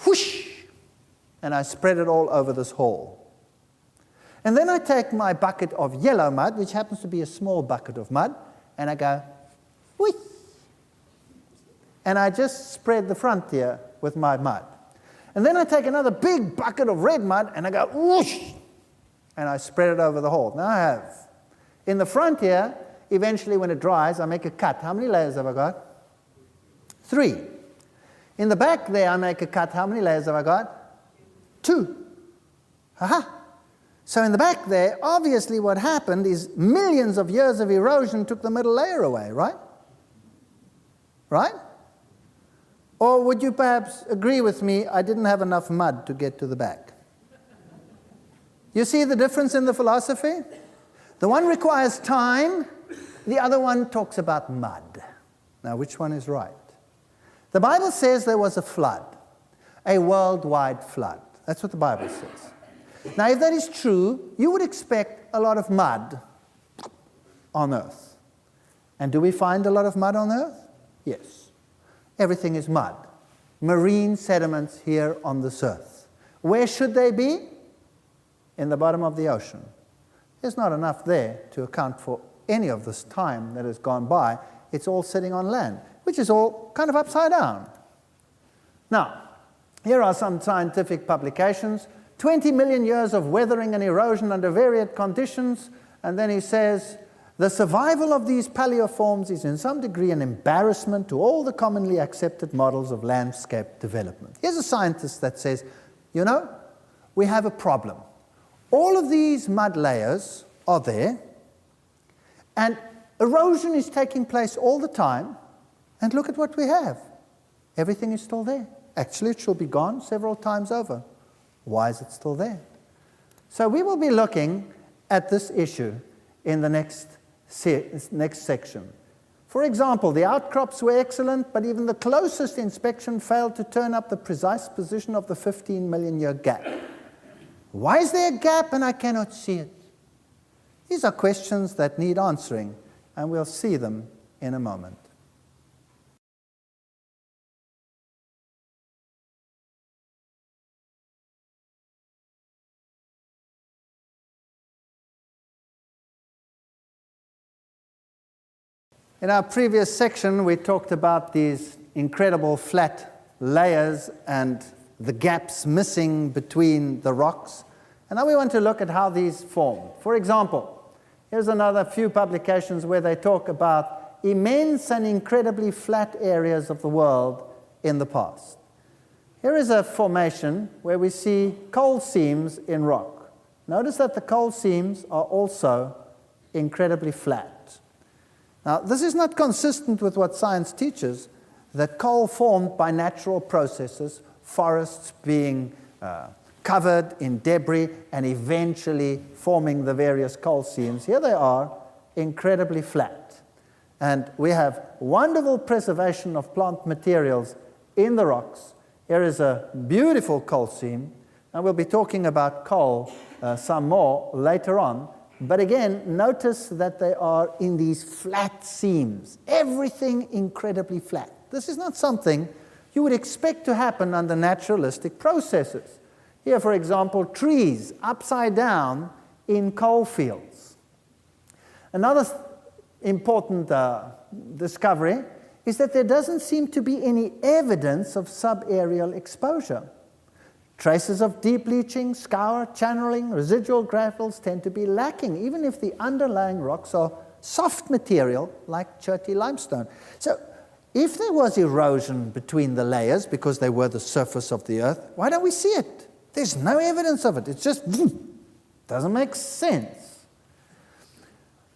whoosh, and I spread it all over this hall. And then I take my bucket of yellow mud, which happens to be a small bucket of mud, and I go whoosh, and I just spread the front here with my mud. And then I take another big bucket of red mud, and I go whoosh, and I spread it over the hole. Now I have, in the front here, eventually when it dries, I make a cut. How many layers have I got? 3. In the back there, I make a cut. How many layers have I got? 2. Aha! So in the back there, obviously what happened is millions of years of erosion took the middle layer away, right? Right? Or would you perhaps agree with me, I didn't have enough mud to get to the back? You see the difference in the philosophy? The one requires time, the other one talks about mud. Now, which one is right? The Bible says there was a flood, a worldwide flood. That's what the Bible says. Now, if that is true, you would expect a lot of mud on earth. And do we find a lot of mud on earth? Yes. Everything is mud. Marine sediments here on this earth. Where should they be? In the bottom of the ocean. There's not enough there to account for any of this time that has gone by. It's all sitting on land, which is all kind of upside down. Now, here are some scientific publications. 20 million years of weathering and erosion under varied conditions. And then he says, the survival of these paleoforms is in some degree an embarrassment to all the commonly accepted models of landscape development. Here's a scientist that says, you know, we have a problem. All of these mud layers are there, and erosion is taking place all the time, and look at what we have. Everything is still there. Actually, it should be gone several times over. Why is it still there? So we will be looking at this issue in the next section. For example, the outcrops were excellent, but even the closest inspection failed to turn up the precise position of the 15 million year gap. Why is there a gap and I cannot see it? These are questions that need answering, and we'll see them in a moment. In our previous section, we talked about these incredible flat layers and the gaps missing between the rocks. And now we want to look at how these form. For example, here's another few publications where they talk about immense and incredibly flat areas of the world in the past. Here is a formation where we see coal seams in rock. Notice that the coal seams are also incredibly flat. Now, this is not consistent with what science teaches, that coal formed by natural processes, forests being covered in debris and eventually forming the various coal seams. Here they are, incredibly flat. And we have wonderful preservation of plant materials in the rocks. Here is a beautiful coal seam. And we'll be talking about coal some more later on. But again, notice that they are in these flat seams. Everything incredibly flat. This is not something you would expect to happen under naturalistic processes. Here, for example, trees upside down in coal fields. Another important discovery is that there doesn't seem to be any evidence of subaerial exposure. Traces of deep leaching, scour, channeling, residual gravels tend to be lacking, even if the underlying rocks are soft material like Cherty limestone. So, if there was erosion between the layers because they were the surface of the earth, why don't we see it? There's no evidence of it. It's just doesn't make sense.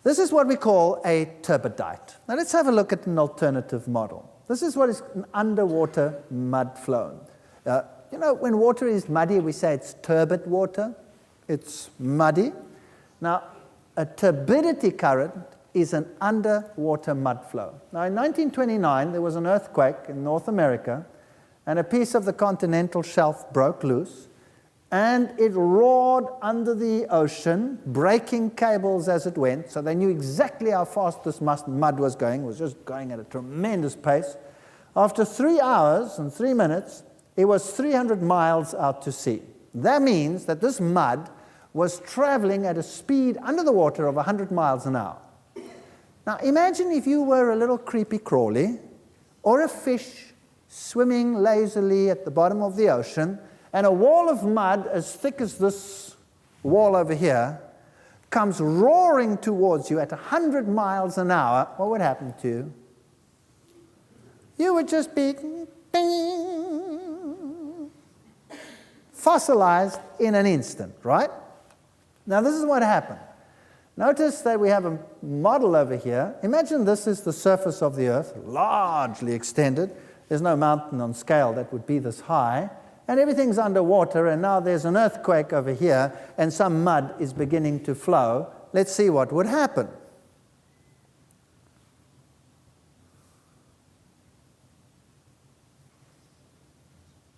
This is what we call a turbidite. Now let's have a look at an alternative model. This is what is an underwater mud flow. When water is muddy, we say it's turbid water. It's muddy. Now, a turbidity current is an underwater mud flow. Now, in 1929, there was an earthquake in North America, and a piece of the continental shelf broke loose, and it roared under the ocean, breaking cables as it went, so they knew exactly how fast this mud was going. It was just going at a tremendous pace. After 3 hours and 3 minutes, it was 300 miles out to sea. That means that this mud was traveling at a speed under the water of 100 miles an hour. Now imagine if you were a little creepy crawly, or a fish swimming lazily at the bottom of the ocean, and a wall of mud as thick as this wall over here comes roaring towards you at 100 miles an hour. What would happen to you? You would just be fossilized in an instant, right? Now this is what happened. Notice that we have a model over here. Imagine this is the surface of the earth, largely extended. There's no mountain on scale that would be this high. And everything's underwater, and now there's an earthquake over here, and some mud is beginning to flow. Let's see what would happen.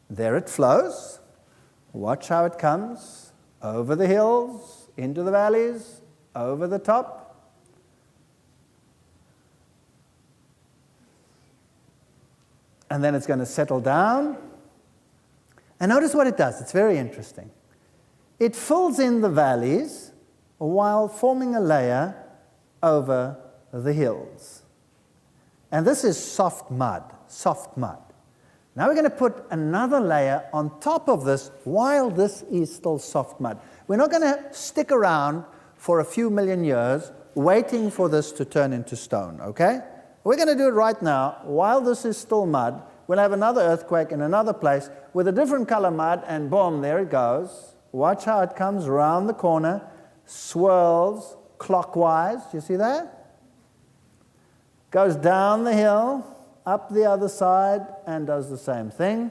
There it flows. Watch how it comes over the hills, into the valleys, over the top. And then it's going to settle down. And notice what it does. It's very interesting. It fills in the valleys while forming a layer over the hills. And this is soft mud, soft mud. Now we're going to put another layer on top of this while this is still soft mud. We're not going to stick around for a few million years waiting for this to turn into stone, okay? We're going to do it right now while this is still mud. We'll have another earthquake in another place with a different color mud, and boom, there it goes. Watch how it comes around the corner, swirls clockwise. Do you see that? Goes down the hill, up the other side, and does the same thing.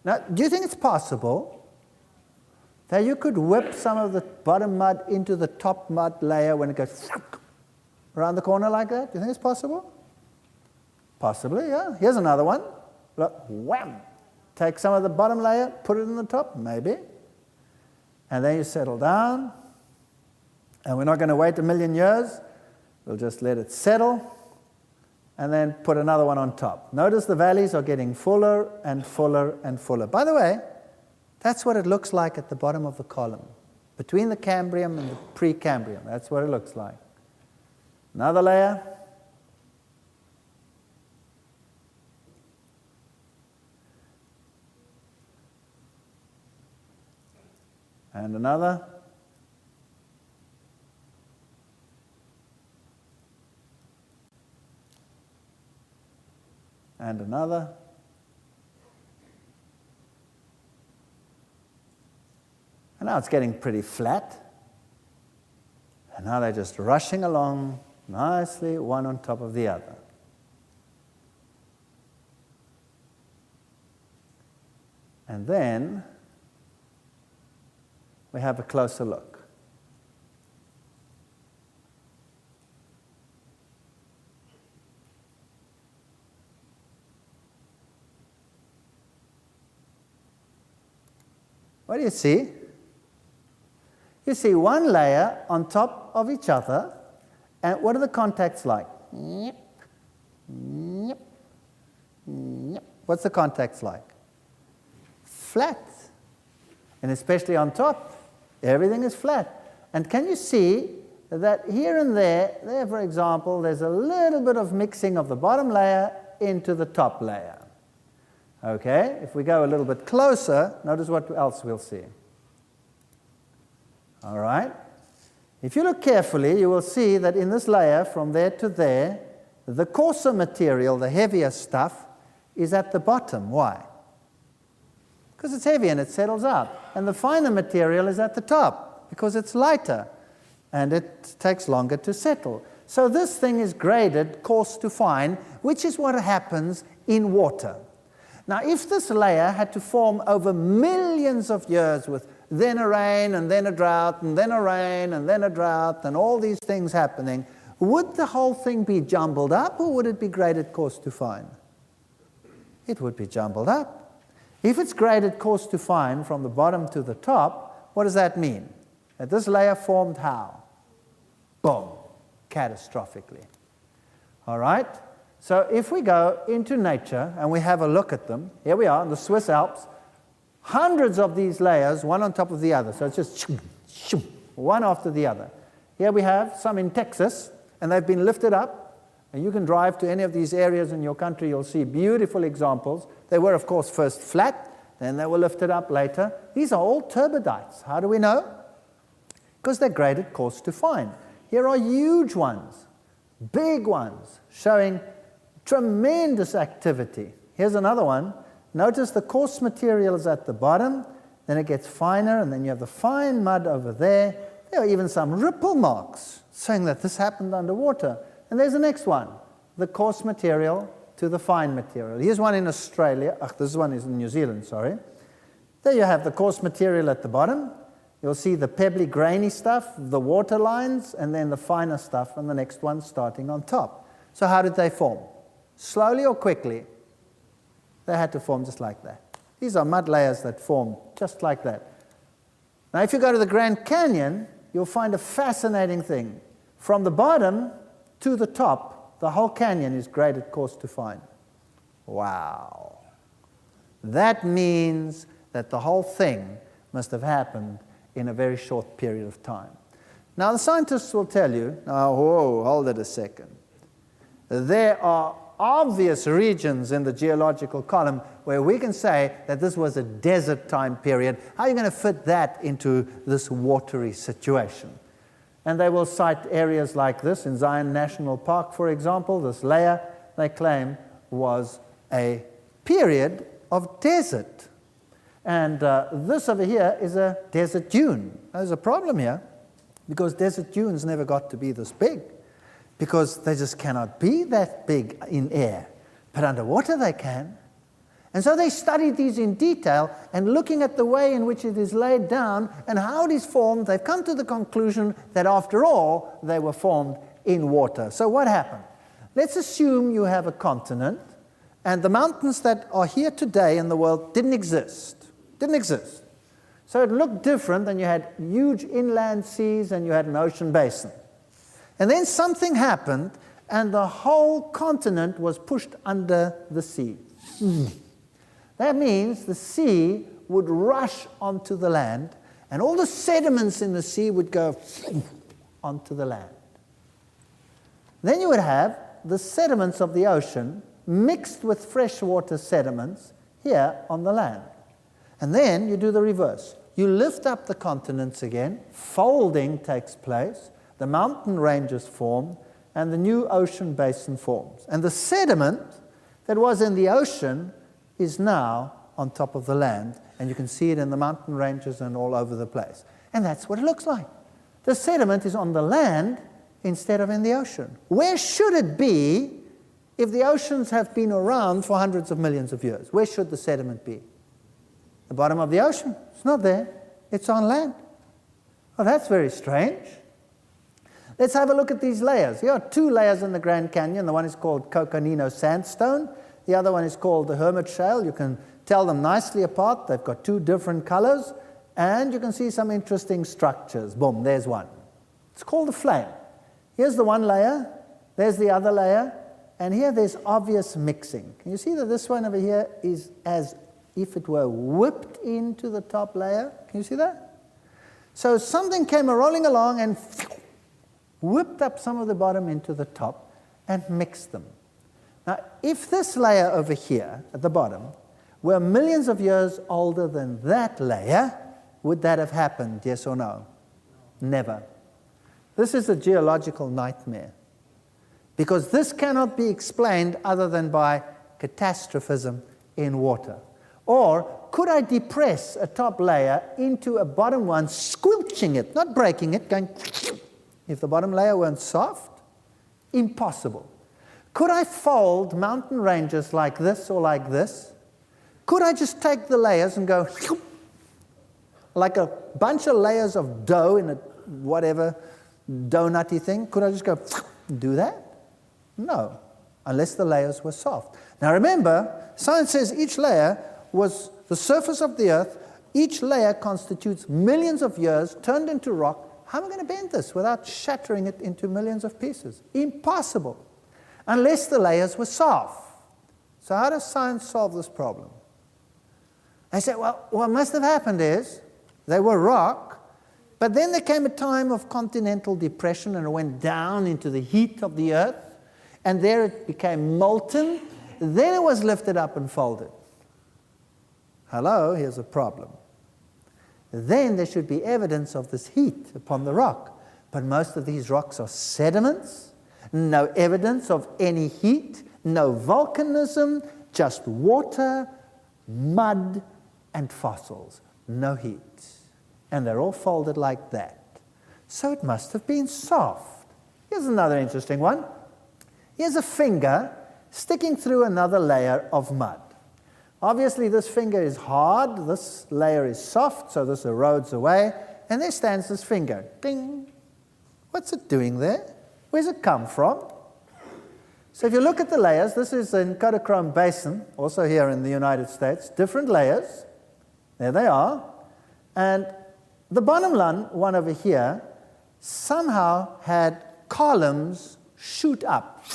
Now, do you think it's possible that you could whip some of the bottom mud into the top mud layer when it goes around the corner like that? Do you think it's possible? Possibly, yeah. Here's another one. Look, wham! Take some of the bottom layer, put it in the top, maybe. And then you settle down. And we're not going to wait a million years. We'll just let it settle. And then put another one on top. Notice the valleys are getting fuller and fuller and fuller. By the way, that's what it looks like at the bottom of the column. Between the Cambrian and the Precambrian. That's what it looks like. Another layer. And another. And another. And now it's getting pretty flat. And now they're just rushing along nicely, one on top of the other. And then we have a closer look. What do you see? You see one layer on top of each other, and what are the contacts like? What's the contacts like? Flat. And especially on top, everything is flat. And can you see that here and there, for example, there's a little bit of mixing of the bottom layer into the top layer. Okay, if we go a little bit closer, notice what else we'll see. All right. If you look carefully, you will see that in this layer, from there to there, the coarser material, the heavier stuff, is at the bottom. Why? Because it's heavy and it settles out. And the finer material is at the top, because it's lighter. and it takes longer to settle. So this thing is graded coarse to fine, which is what happens in water. Now, if this layer had to form over millions of years with then a rain and then a drought and then a rain and then a drought and all these things happening, would the whole thing be jumbled up or would it be graded coarse to fine? It would be jumbled up. If it's graded coarse to fine from the bottom to the top, what does that mean? That this layer formed how? Boom, catastrophically. All right? So if we go into nature and we have a look at them, here we are in the Swiss Alps, hundreds of these layers, one on top of the other. So it's just one after the other. Here we have some in Texas, and they've been lifted up. And you can drive to any of these areas in your country, you'll see beautiful examples. They were, of course, first flat, then they were lifted up later. These are all turbidites. How do we know? Because they're graded coarse to fine. Here are huge ones, big ones, showing tremendous activity. Here's another one. Notice the coarse material is at the bottom, then it gets finer, and then you have the fine mud over there. There are even some ripple marks saying that this happened underwater. And there's the next one, the coarse material to the fine material. Here's one in Australia. This one is in New Zealand, sorry. There you have the coarse material at the bottom. You'll see the pebbly, grainy stuff, the water lines, and then the finer stuff, and the next one starting on top. So how did they form? Slowly or quickly? They had to form just like that. These are mud layers that form just like that. Now, if you go to the Grand Canyon, you'll find a fascinating thing. From the bottom to the top, the whole canyon is graded coarse to fine. Wow. That means that the whole thing must have happened in a very short period of time. Now, the scientists will tell you, now, whoa, hold it a second. There are obvious regions in the geological column where we can say that this was a desert time period. How are you going to fit that into this watery situation? And they will cite areas like this in Zion National Park, for example. This layer, they claim, was a period of desert. And this over here is a desert dune. There's a problem here because desert dunes never got to be this big, because they just cannot be that big in air. But underwater they can. And so they studied these in detail, and looking at the way in which it is laid down and how it is formed, they've come to the conclusion that after all, they were formed in water. So what happened? Let's assume you have a continent, and the mountains that are here today in the world didn't exist. Didn't exist. So it looked different, and you had huge inland seas and you had an ocean basin. And then something happened, and the whole continent was pushed under the sea. That means the sea would rush onto the land, and all the sediments in the sea would go onto the land. Then you would have the sediments of the ocean mixed with freshwater sediments here on the land. And then you do the reverse. You lift up the continents again, folding takes place, the mountain ranges form, and the new ocean basin forms. And the sediment that was in the ocean is now on top of the land, and you can see it in the mountain ranges and all over the place. And that's what it looks like. The sediment is on the land instead of in the ocean. Where should it be if the oceans have been around for hundreds of millions of years? Where should the sediment be? The bottom of the ocean. It's not there. It's on land. Oh, that's very strange. Let's have a look at these layers. Here are two layers in the Grand Canyon. The one is called Coconino Sandstone. The other one is called the Hermit Shale. You can tell them nicely apart. They've got two different colors. And you can see some interesting structures. Boom, there's one. It's called a flame. Here's the one layer. There's the other layer. And here there's obvious mixing. Can you see that this one over here is as if it were whipped into the top layer? Can you see that? So something came rolling along and whipped up some of the bottom into the top and mixed them. Now, if this layer over here at the bottom were millions of years older than that layer, would that have happened, yes or no? Never. This is a geological nightmare, because this cannot be explained other than by catastrophism in water. Or could I depress a top layer into a bottom one, squelching it, not breaking it, going if the bottom layer weren't soft? Impossible. Could I fold mountain ranges like this or like this? Could I just take the layers and go like a bunch of layers of dough in a whatever donutty thing? Could I just go do that? No, unless the layers were soft. Now remember, science says each layer was the surface of the earth. Each layer constitutes millions of years turned into rock. How am I going to bend this without shattering it into millions of pieces? Impossible, unless the layers were soft. So how does science solve this problem? I say, well, what must have happened is they were rock, but then there came a time of continental depression and it went down into the heat of the earth, and there it became molten. Then it was lifted up and folded. Hello, here's a problem. Then there should be evidence of this heat upon the rock. But most of these rocks are sediments, no evidence of any heat, no volcanism, just water, mud, and fossils. No heat. And they're all folded like that. So it must have been soft. Here's another interesting one. Here's a finger sticking through another layer of mud. Obviously, this finger is hard, this layer is soft, so this erodes away, and there stands this finger. Ding! What's it doing there? Where's it come from? So if you look at the layers, this is in Kodachrome Basin, also here in the United States, different layers. There they are. And the bottom one over here somehow had columns shoot up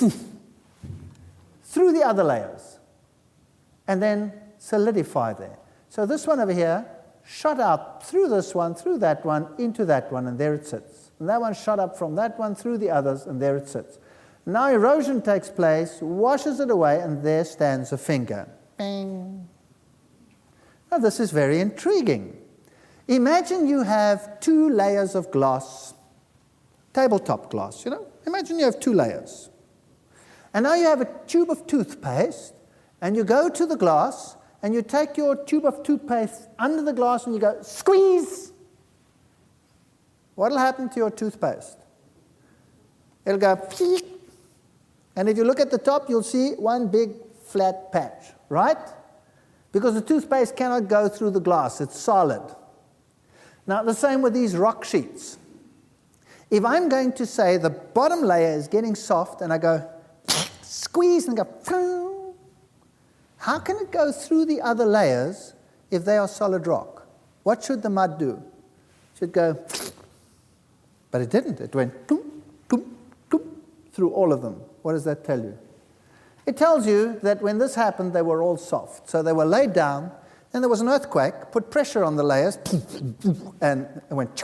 through the other layers and then solidify there. So this one over here shot out through this one, through that one, into that one, and there it sits. And that one shot up from that one through the others, and there it sits. Now erosion takes place, washes it away, and there stands a finger. Bang. Now this is very intriguing. Imagine you have 2 layers of glass, tabletop glass, you know? Imagine you have 2 layers. And now you have a tube of toothpaste, and you go to the glass, and you take your tube of toothpaste under the glass, and you go, squeeze! What will happen to your toothpaste? It'll go, peek. And if you look at the top, you'll see one big flat patch, right? Because the toothpaste cannot go through the glass, it's solid. Now, the same with these rock sheets. If I'm going to say the bottom layer is getting soft, and I go, squeeze, and go, how can it go through the other layers if they are solid rock? What should the mud do? It should go, but it didn't. It went through all of them. What does that tell you? It tells you that when this happened, they were all soft. So they were laid down, then there was an earthquake, put pressure on the layers, and it went,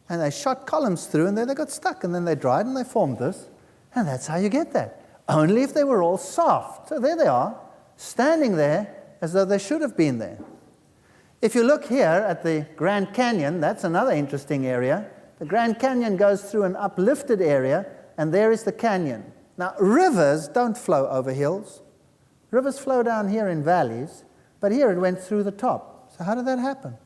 and they shot columns through, and then they got stuck, and then they dried, and they formed this. And that's how you get that. Only if they were all soft. So there they are, standing there as though they should have been there. If you look here at the Grand Canyon, that's another interesting area. The Grand Canyon goes through an uplifted area, and there is the canyon. Now, rivers don't flow over hills. Rivers flow down here in valleys, but here it went through the top. So how did that happen?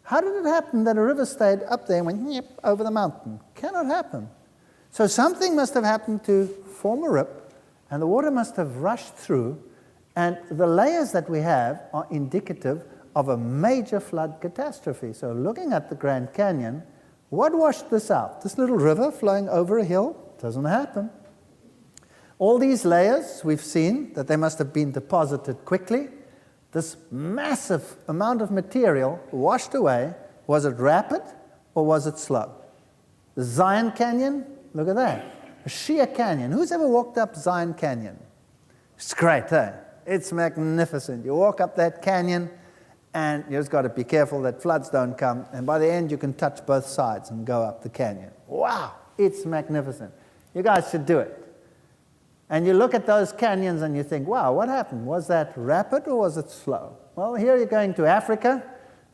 How did it happen that a river stayed up there and went over the mountain? Cannot happen. So something must have happened to form a rip, and the water must have rushed through, and the layers that we have are indicative of a major flood catastrophe. So looking at the Grand Canyon, what washed this out? This little river flowing over a hill? Doesn't happen. All these layers, we've seen that they must have been deposited quickly. This massive amount of material washed away. Was it rapid or was it slow? The Zion Canyon, look at that. A sheer canyon. Who's ever walked up Zion Canyon? It's great, eh? It's magnificent. You walk up that canyon, and you just got to be careful that floods don't come. And by the end, you can touch both sides and go up the canyon. Wow, it's magnificent. You guys should do it. And you look at those canyons and you think, wow, what happened? Was that rapid or was it slow? Well, here you're going to Africa.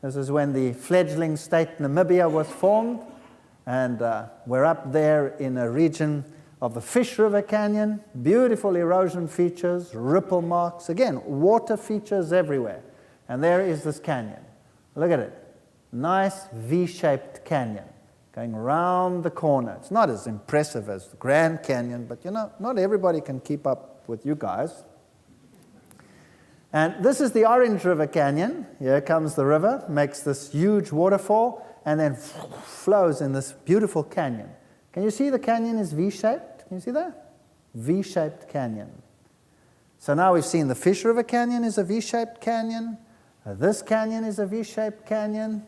This is when the fledgling state Namibia was formed. And we're up there in a region of the Fish River Canyon. Beautiful erosion features, ripple marks. Again, water features everywhere. And there is this canyon. Look at it. Nice V-shaped canyon. going around the corner. It's not as impressive as the Grand Canyon, but not everybody can keep up with you guys. And this is the Orange River Canyon. Here comes the river, makes this huge waterfall, and then flows in this beautiful canyon. Can you see the canyon is V-shaped? Can you see that? V-shaped canyon. So now we've seen the Fish River Canyon is a V-shaped canyon. This canyon is a V-shaped canyon.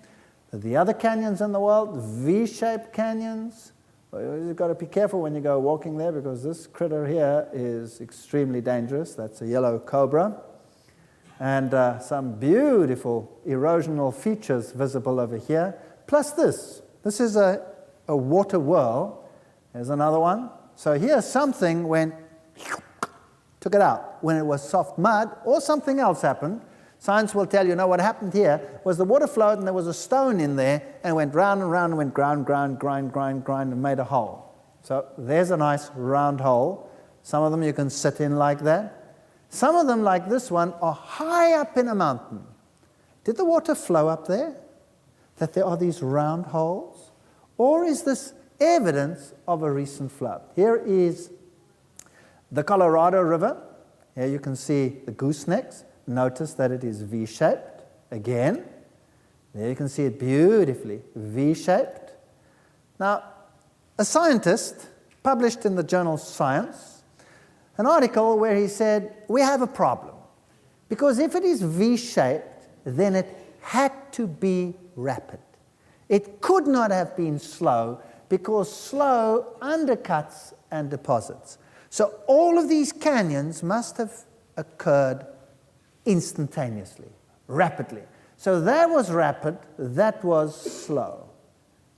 The other canyons in the world, V-shaped canyons. You've got to be careful when you go walking there, because this critter here is extremely dangerous. That's a yellow cobra. And some beautiful erosional features visible over here. Plus this. This is a water whirl. There's another one. So here something went, took it out when it was soft mud, or something else happened. Science will tell you, no, what happened here was the water flowed and there was a stone in there and went round and round and went grind, and made a hole. So there's a nice round hole. Some of them you can sit in like that. Some of them, like this one, are high up in a mountain. Did the water flow up there? That there are these round holes? Or is this evidence of a recent flood? Here is the Colorado River. Here you can see the goosenecks. Notice that it is V-shaped again. There you can see it beautifully V-shaped. Now, a scientist published in the journal Science an article where he said, we have a problem. Because if it is V-shaped, then it had to be rapid. It could not have been slow, because slow undercuts and deposits. So all of these canyons must have occurred instantaneously, rapidly. So that was rapid, that was slow.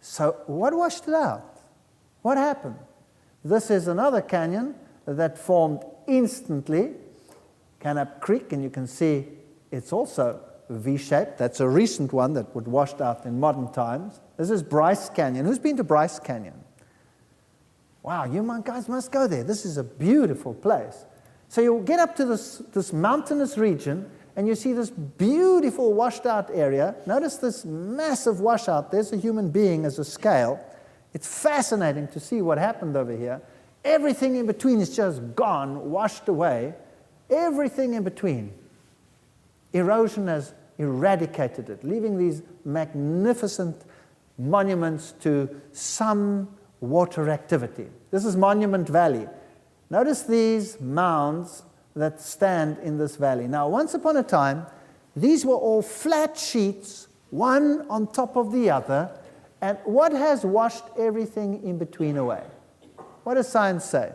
So what washed it out? What happened? This is another canyon that formed instantly, Canup Creek, and you can see it's also V-shaped. That's a recent one that would washed out in modern times. This is Bryce Canyon. Who's been to Bryce Canyon? Wow, you guys must go there. This is a beautiful place. So you get up to this mountainous region, and you see this beautiful washed out area. Notice this massive washout. There's a human being as a scale. It's fascinating to see what happened over here. Everything in between is just gone, washed away. Everything in between. Erosion has eradicated it, leaving these magnificent monuments to some water activity. This is Monument Valley. Notice these mounds that stand in this valley. Now, once upon a time, these were all flat sheets, one on top of the other, and what has washed everything in between away? What does science say?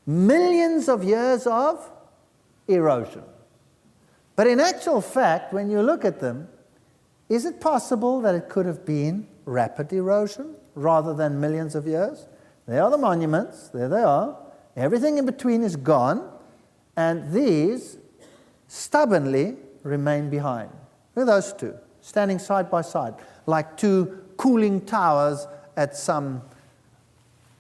Millions of years of erosion. But in actual fact, when you look at them, is it possible that it could have been rapid erosion rather than millions of years? There are the monuments, there they are. Everything in between is gone, and these stubbornly remain behind. Look at those two, standing side by side, like two cooling towers at some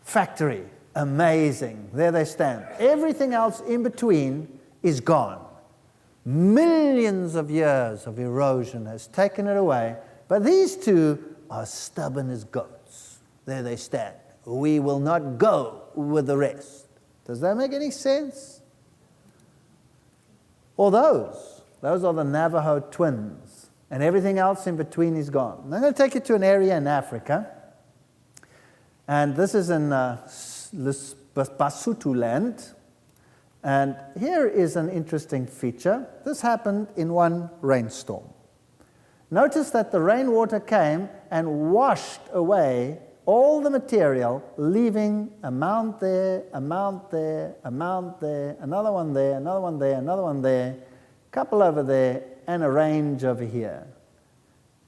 factory. Amazing. There they stand. Everything else in between is gone. Millions of years of erosion has taken it away, but these two are stubborn as goats. There they stand. We will not go with the rest. Does that make any sense? Or those are the Navajo twins, and everything else in between is gone. And I'm going to take you to an area in Africa, and this is in Basotho land. And here is an interesting feature. This happened in one rainstorm. Notice that the rainwater came and washed away all the material, leaving a mound there, a mound there, a mound there, another one there, another one there, another one there, a couple over there, and a range over here.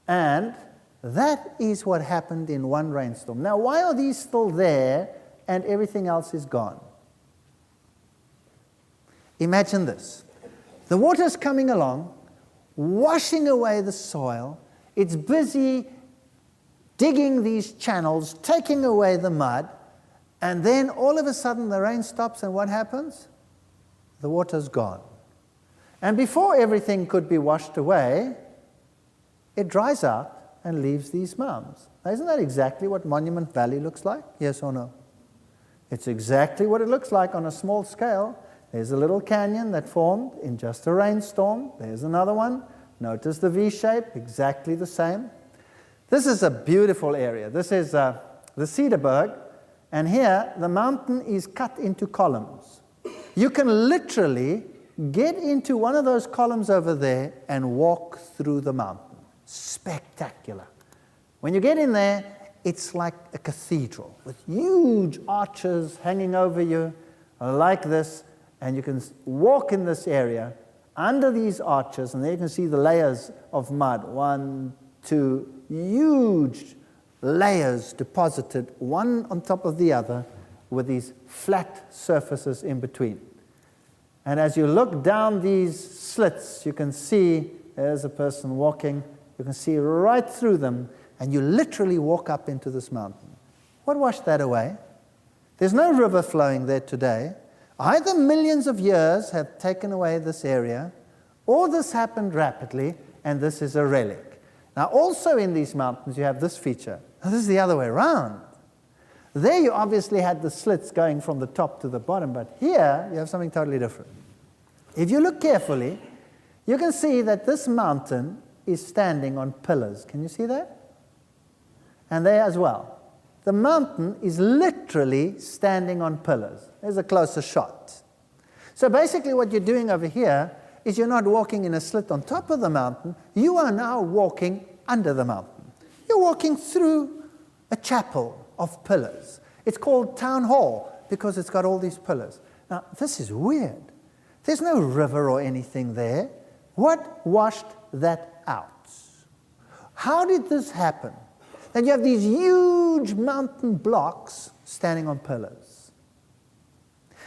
And that is what happened in one rainstorm. Now, why are these still there and everything else is gone? Imagine this. The water's coming along, washing away the soil. It's busy digging these channels, taking away the mud, and then all of a sudden the rain stops, and what happens? The water's gone. And before everything could be washed away, it dries out, and leaves these mounds. Now, isn't that exactly what Monument Valley looks like? Yes or no? It's exactly what it looks like on a small scale. There's a little canyon that formed in just a rainstorm. There's another one. Notice the V shape, exactly the same. This is a beautiful area. This is the Cederberg, and here the mountain is cut into columns. You can literally get into one of those columns over there and walk through the mountain. Spectacular. When you get in there, it's like a cathedral with huge arches hanging over you like this, and you can walk in this area under these arches, and there you can see the layers of mud. 1, 2, huge layers deposited one on top of the other with these flat surfaces in between. And as you look down these slits, you can see there's a person walking. You can see right through them, and you literally walk up into this mountain. What washed that away? There's no river flowing there today. Either millions of years have taken away this area, or this happened rapidly, and this is a relic. Now, also in these mountains, you have this feature. Now, this is the other way around. There you obviously had the slits going from the top to the bottom, but here you have something totally different. If you look carefully, you can see that this mountain is standing on pillars. Can you see that? And there as well. The mountain is literally standing on pillars. There's a closer shot. So basically what you're doing over here is you're not walking in a slit on top of the mountain, you are now walking under the mountain. You're walking through a chapel of pillars. It's called Town Hall because it's got all these pillars. Now, this is weird. There's no river or anything there. What washed that out? How did this happen? That you have these huge mountain blocks standing on pillars.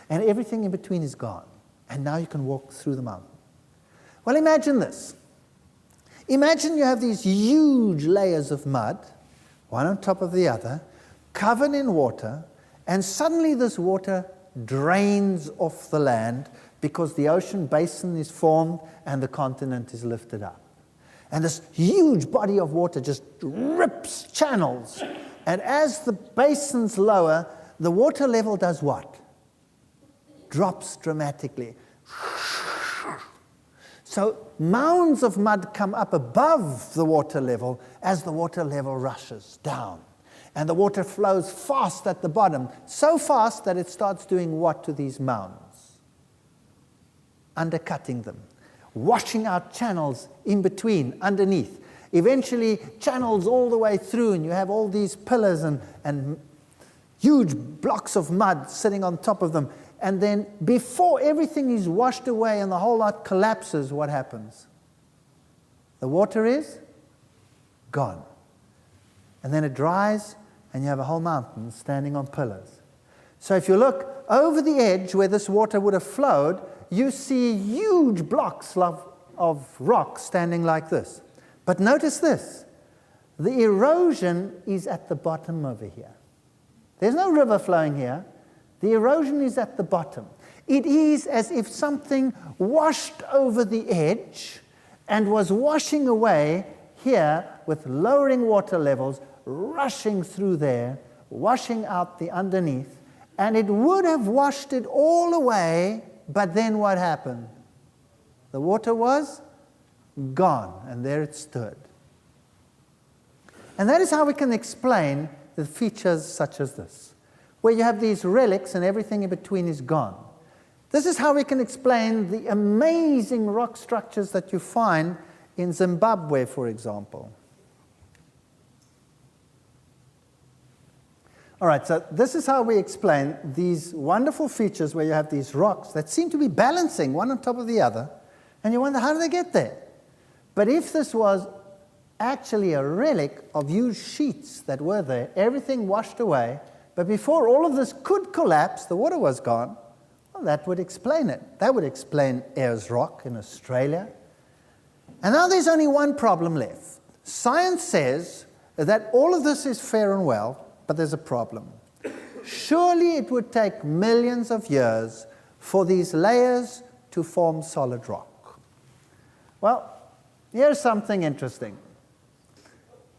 And everything in between is gone. And now you can walk through the mountain. Well, imagine this. Imagine you have these huge layers of mud, one on top of the other, covered in water, and suddenly this water drains off the land because the ocean basin is formed and the continent is lifted up. And this huge body of water just rips channels. And as the basins lower, the water level does what? Drops dramatically. So mounds of mud come up above the water level as the water level rushes down. And the water flows fast at the bottom, so fast that it starts doing what to these mounds? Undercutting them, washing out channels in between, underneath. Eventually, channels all the way through, and you have all these pillars and huge blocks of mud sitting on top of them. And then before everything is washed away and the whole lot collapses, what happens? The water is gone. And then it dries, and you have a whole mountain standing on pillars. So if you look over the edge where this water would have flowed, you see huge blocks of rock standing like this. But notice this. The erosion is at the bottom over here. There's no river flowing here. The erosion is at the bottom. It is as if something washed over the edge and was washing away here with lowering water levels, rushing through there, washing out the underneath, and it would have washed it all away, but then what happened? The water was gone, and there it stood. And that is how we can explain the features such as this, where you have these relics and everything in between is gone. This is how we can explain the amazing rock structures that you find in Zimbabwe, for example. All right, so this is how we explain these wonderful features where you have these rocks that seem to be balancing one on top of the other, and you wonder, how do they get there? But if this was actually a relic of huge sheets that were there, everything washed away, but before all of this could collapse, the water was gone, well, that would explain it. That would explain Ayers Rock in Australia. And now there's only one problem left. Science says that all of this is fair and well, but there's a problem. Surely it would take millions of years for these layers to form solid rock. Well, here's something interesting.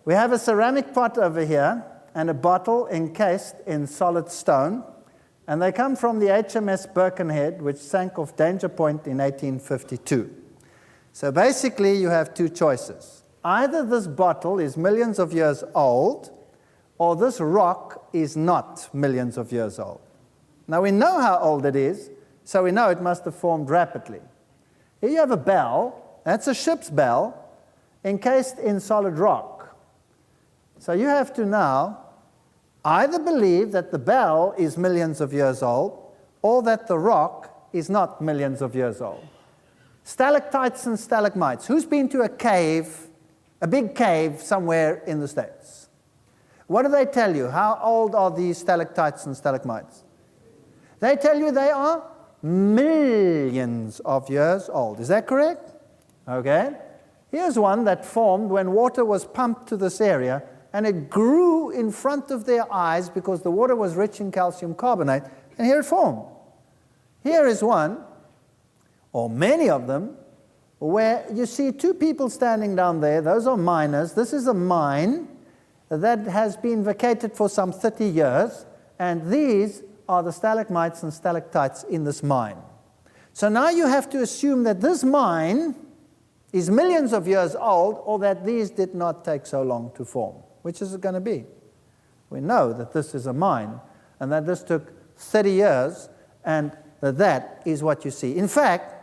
We have a ceramic pot over here and a bottle encased in solid stone, and they come from the HMS Birkenhead, which sank off Danger Point in 1852. So basically, you have two choices. Either this bottle is millions of years old, or this rock is not millions of years old. Now, we know how old it is, so we know it must have formed rapidly. Here you have a bell. That's a ship's bell, encased in solid rock. So you have to now either believe that the bell is millions of years old, or that the rock is not millions of years old. Stalactites and stalagmites. Who's been to a cave, a big cave somewhere in the States? What do they tell you? How old are these stalactites and stalagmites? They tell you they are millions of years old. Is that correct? Okay. Here's one that formed when water was pumped to this area, and it grew in front of their eyes because the water was rich in calcium carbonate, and here it formed. Here is one, or many of them, where you see two people standing down there. Those are miners. This is a mine that has been vacated for some 30 years, and these are the stalagmites and stalactites in this mine. So now you have to assume that this mine is millions of years old, or that these did not take so long to form. Which is it going to be? We know that this is a mine, and that this took 30 years, and that is what you see. In fact,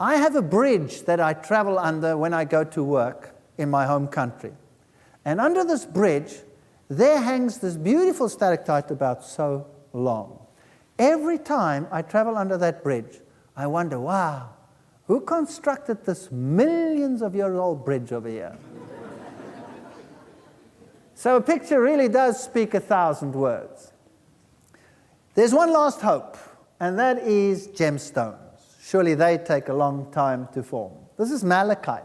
I have a bridge that I travel under when I go to work in my home country. And under this bridge, there hangs this beautiful stalactite about so long. Every time I travel under that bridge, I wonder, wow, who constructed this millions of year old bridge over here? So a picture really does speak 1,000 words. There's one last hope, and that is gemstones. Surely they take a long time to form. This is malachite.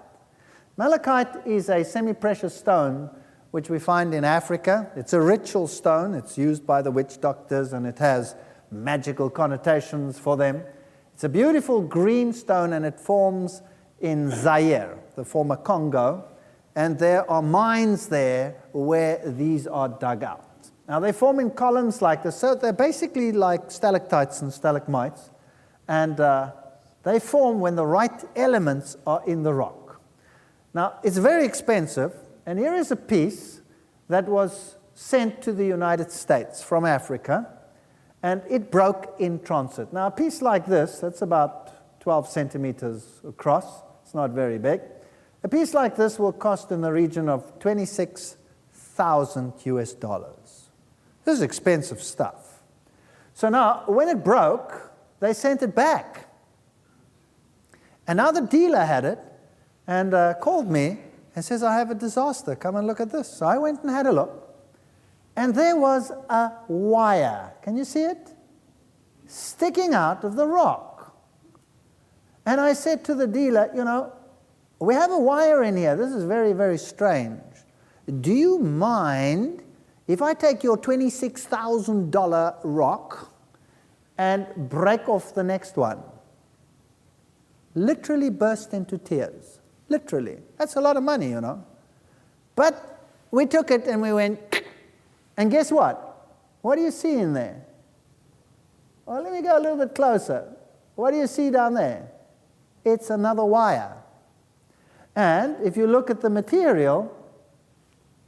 Malachite is a semi-precious stone which we find in Africa. It's a ritual stone. It's used by the witch doctors, and it has magical connotations for them. It's a beautiful green stone, and it forms in Zaire, the former Congo, and there are mines there where these are dug out. Now, they form in columns like this, so they're basically like stalactites and stalagmites, and they form when the right elements are in the rock. Now, it's very expensive, and here is a piece that was sent to the United States from Africa, and it broke in transit. Now, a piece like this, that's about 12 centimeters across. It's not very big. A piece like this will cost in the region of $26,000 US. This is expensive stuff. So now, when it broke, they sent it back. And now the dealer had it and called me and says, I have a disaster. Come and look at this. So I went and had a look. And there was a wire. Can you see it? Sticking out of the rock. And I said to the dealer, you know, we have a wire in here. This is very, very strange. Do you mind if I take your $26,000 rock and break off the next one? Literally burst into tears. Literally. That's a lot of money, you know. But we took it and we went, and guess what? What do you see in there? Well, let me go a little bit closer. What do you see down there? It's another wire. And if you look at the material,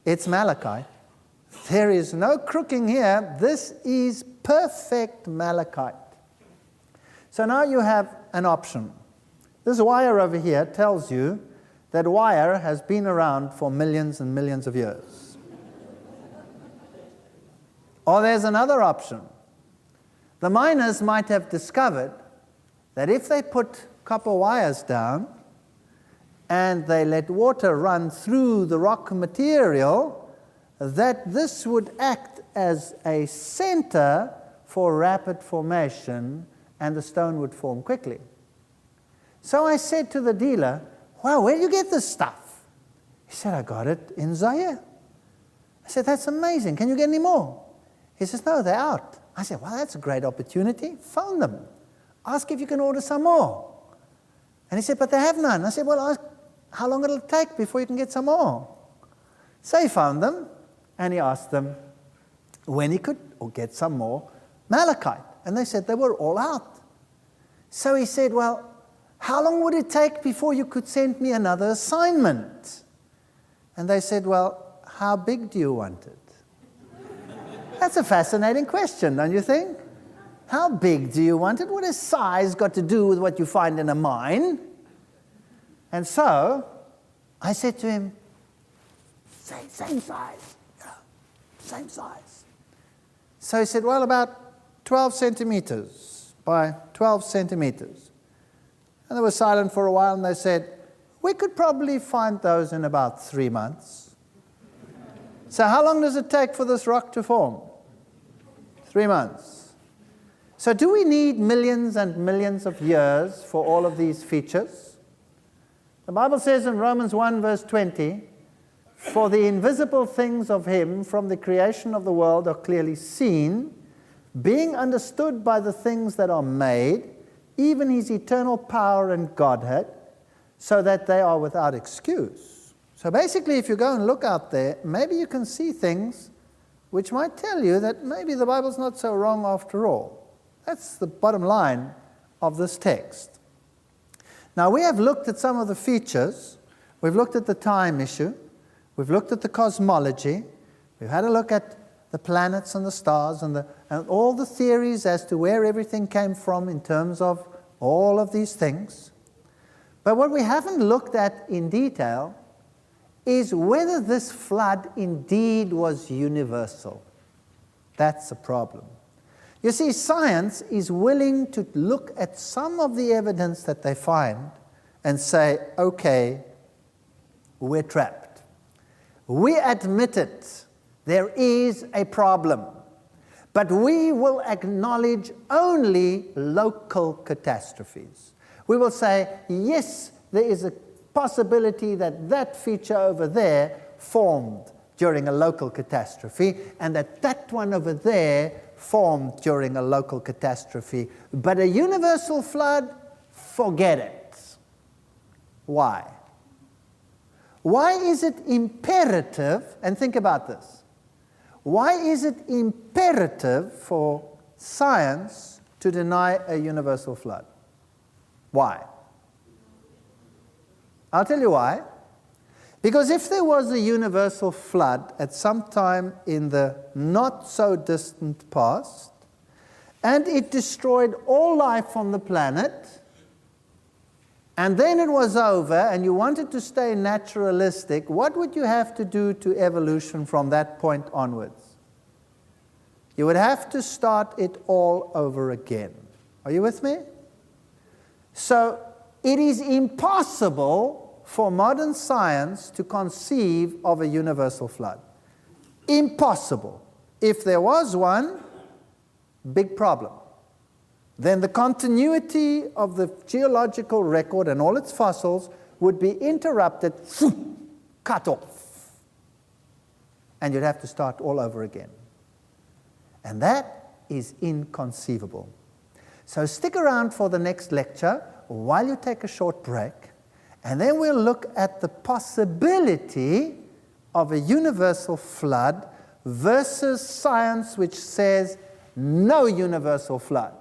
it's malachite. There is no crooking here. This is perfect malachite. So now you have an option. This wire over here tells you that wire has been around for millions and millions of years. Or there's another option. The miners might have discovered that if they put copper wires down and they let water run through the rock material, that this would act as a center for rapid formation, and the stone would form quickly. So I said to the dealer, wow, where do you get this stuff? He said, I got it in Zaire. I said, that's amazing. Can you get any more? He says, no, they're out. I said, well, that's a great opportunity. Phone them. Ask if you can order some more. And he said, but they have none. I said, well, ask how long it'll take before you can get some more. So he found them, and he asked them when he could get some more malachite. And they said they were all out. So he said, well, how long would it take before you could send me another assignment? And they said, well, how big do you want it? That's a fascinating question, don't you think? How big do you want it? What has size got to do with what you find in a mine? And so I said to him, same size. Yeah, same size. So he said, well, about 12 centimeters by 12 centimeters. And they were silent for a while, and they said, we could probably find those in about 3 months. So how long does it take for this rock to form? 3 months. So do we need millions and millions of years for all of these features? The Bible says in Romans 1 verse 20, for the invisible things of him from the creation of the world are clearly seen, being understood by the things that are made, even his eternal power and Godhead, so that they are without excuse. So basically, if you go and look out there, maybe you can see things which might tell you that maybe the Bible's not so wrong after all. That's the bottom line of this text. Now, we have looked at some of the features. We've looked at the time issue. We've looked at the cosmology. We've had a look at the planets and the stars and all the theories as to where everything came from in terms of all of these things. But what we haven't looked at in detail is whether this flood indeed was universal. That's a problem. You see, science is willing to look at some of the evidence that they find and say, okay, we're trapped. We admit it. There is a problem. But we will acknowledge only local catastrophes. We will say, yes, there is a possibility that that feature over there formed during a local catastrophe, and that one over there formed during a local catastrophe. But a universal flood, forget it. Why? Why is it imperative, and think about this, why is it imperative for science to deny a universal flood? Why? I'll tell you why. Because if there was a universal flood at some time in the not-so-distant past, and it destroyed all life on the planet, and then it was over, and you wanted to stay naturalistic, what would you have to do to evolution from that point onwards? You would have to start it all over again. Are you with me? So it is impossible for modern science to conceive of a universal flood. Impossible. If there was one, big problem. Then the continuity of the geological record and all its fossils would be interrupted, cut off. And you'd have to start all over again. And that is inconceivable. So stick around for the next lecture while you take a short break, and then we'll look at the possibility of a universal flood versus science which says no universal flood.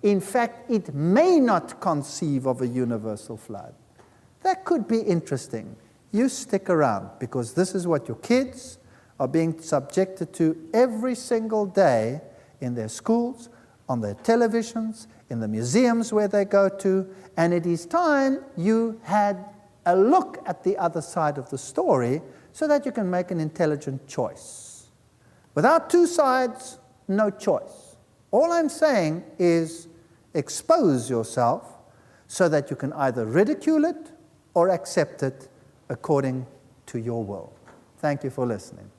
In fact, it may not conceive of a universal flood. That could be interesting. You stick around, because this is what your kids are being subjected to every single day in their schools, on their televisions, in the museums where they go to, and it is time you had a look at the other side of the story so that you can make an intelligent choice. Without two sides, no choice. All I'm saying is expose yourself so that you can either ridicule it or accept it according to your will. Thank you for listening.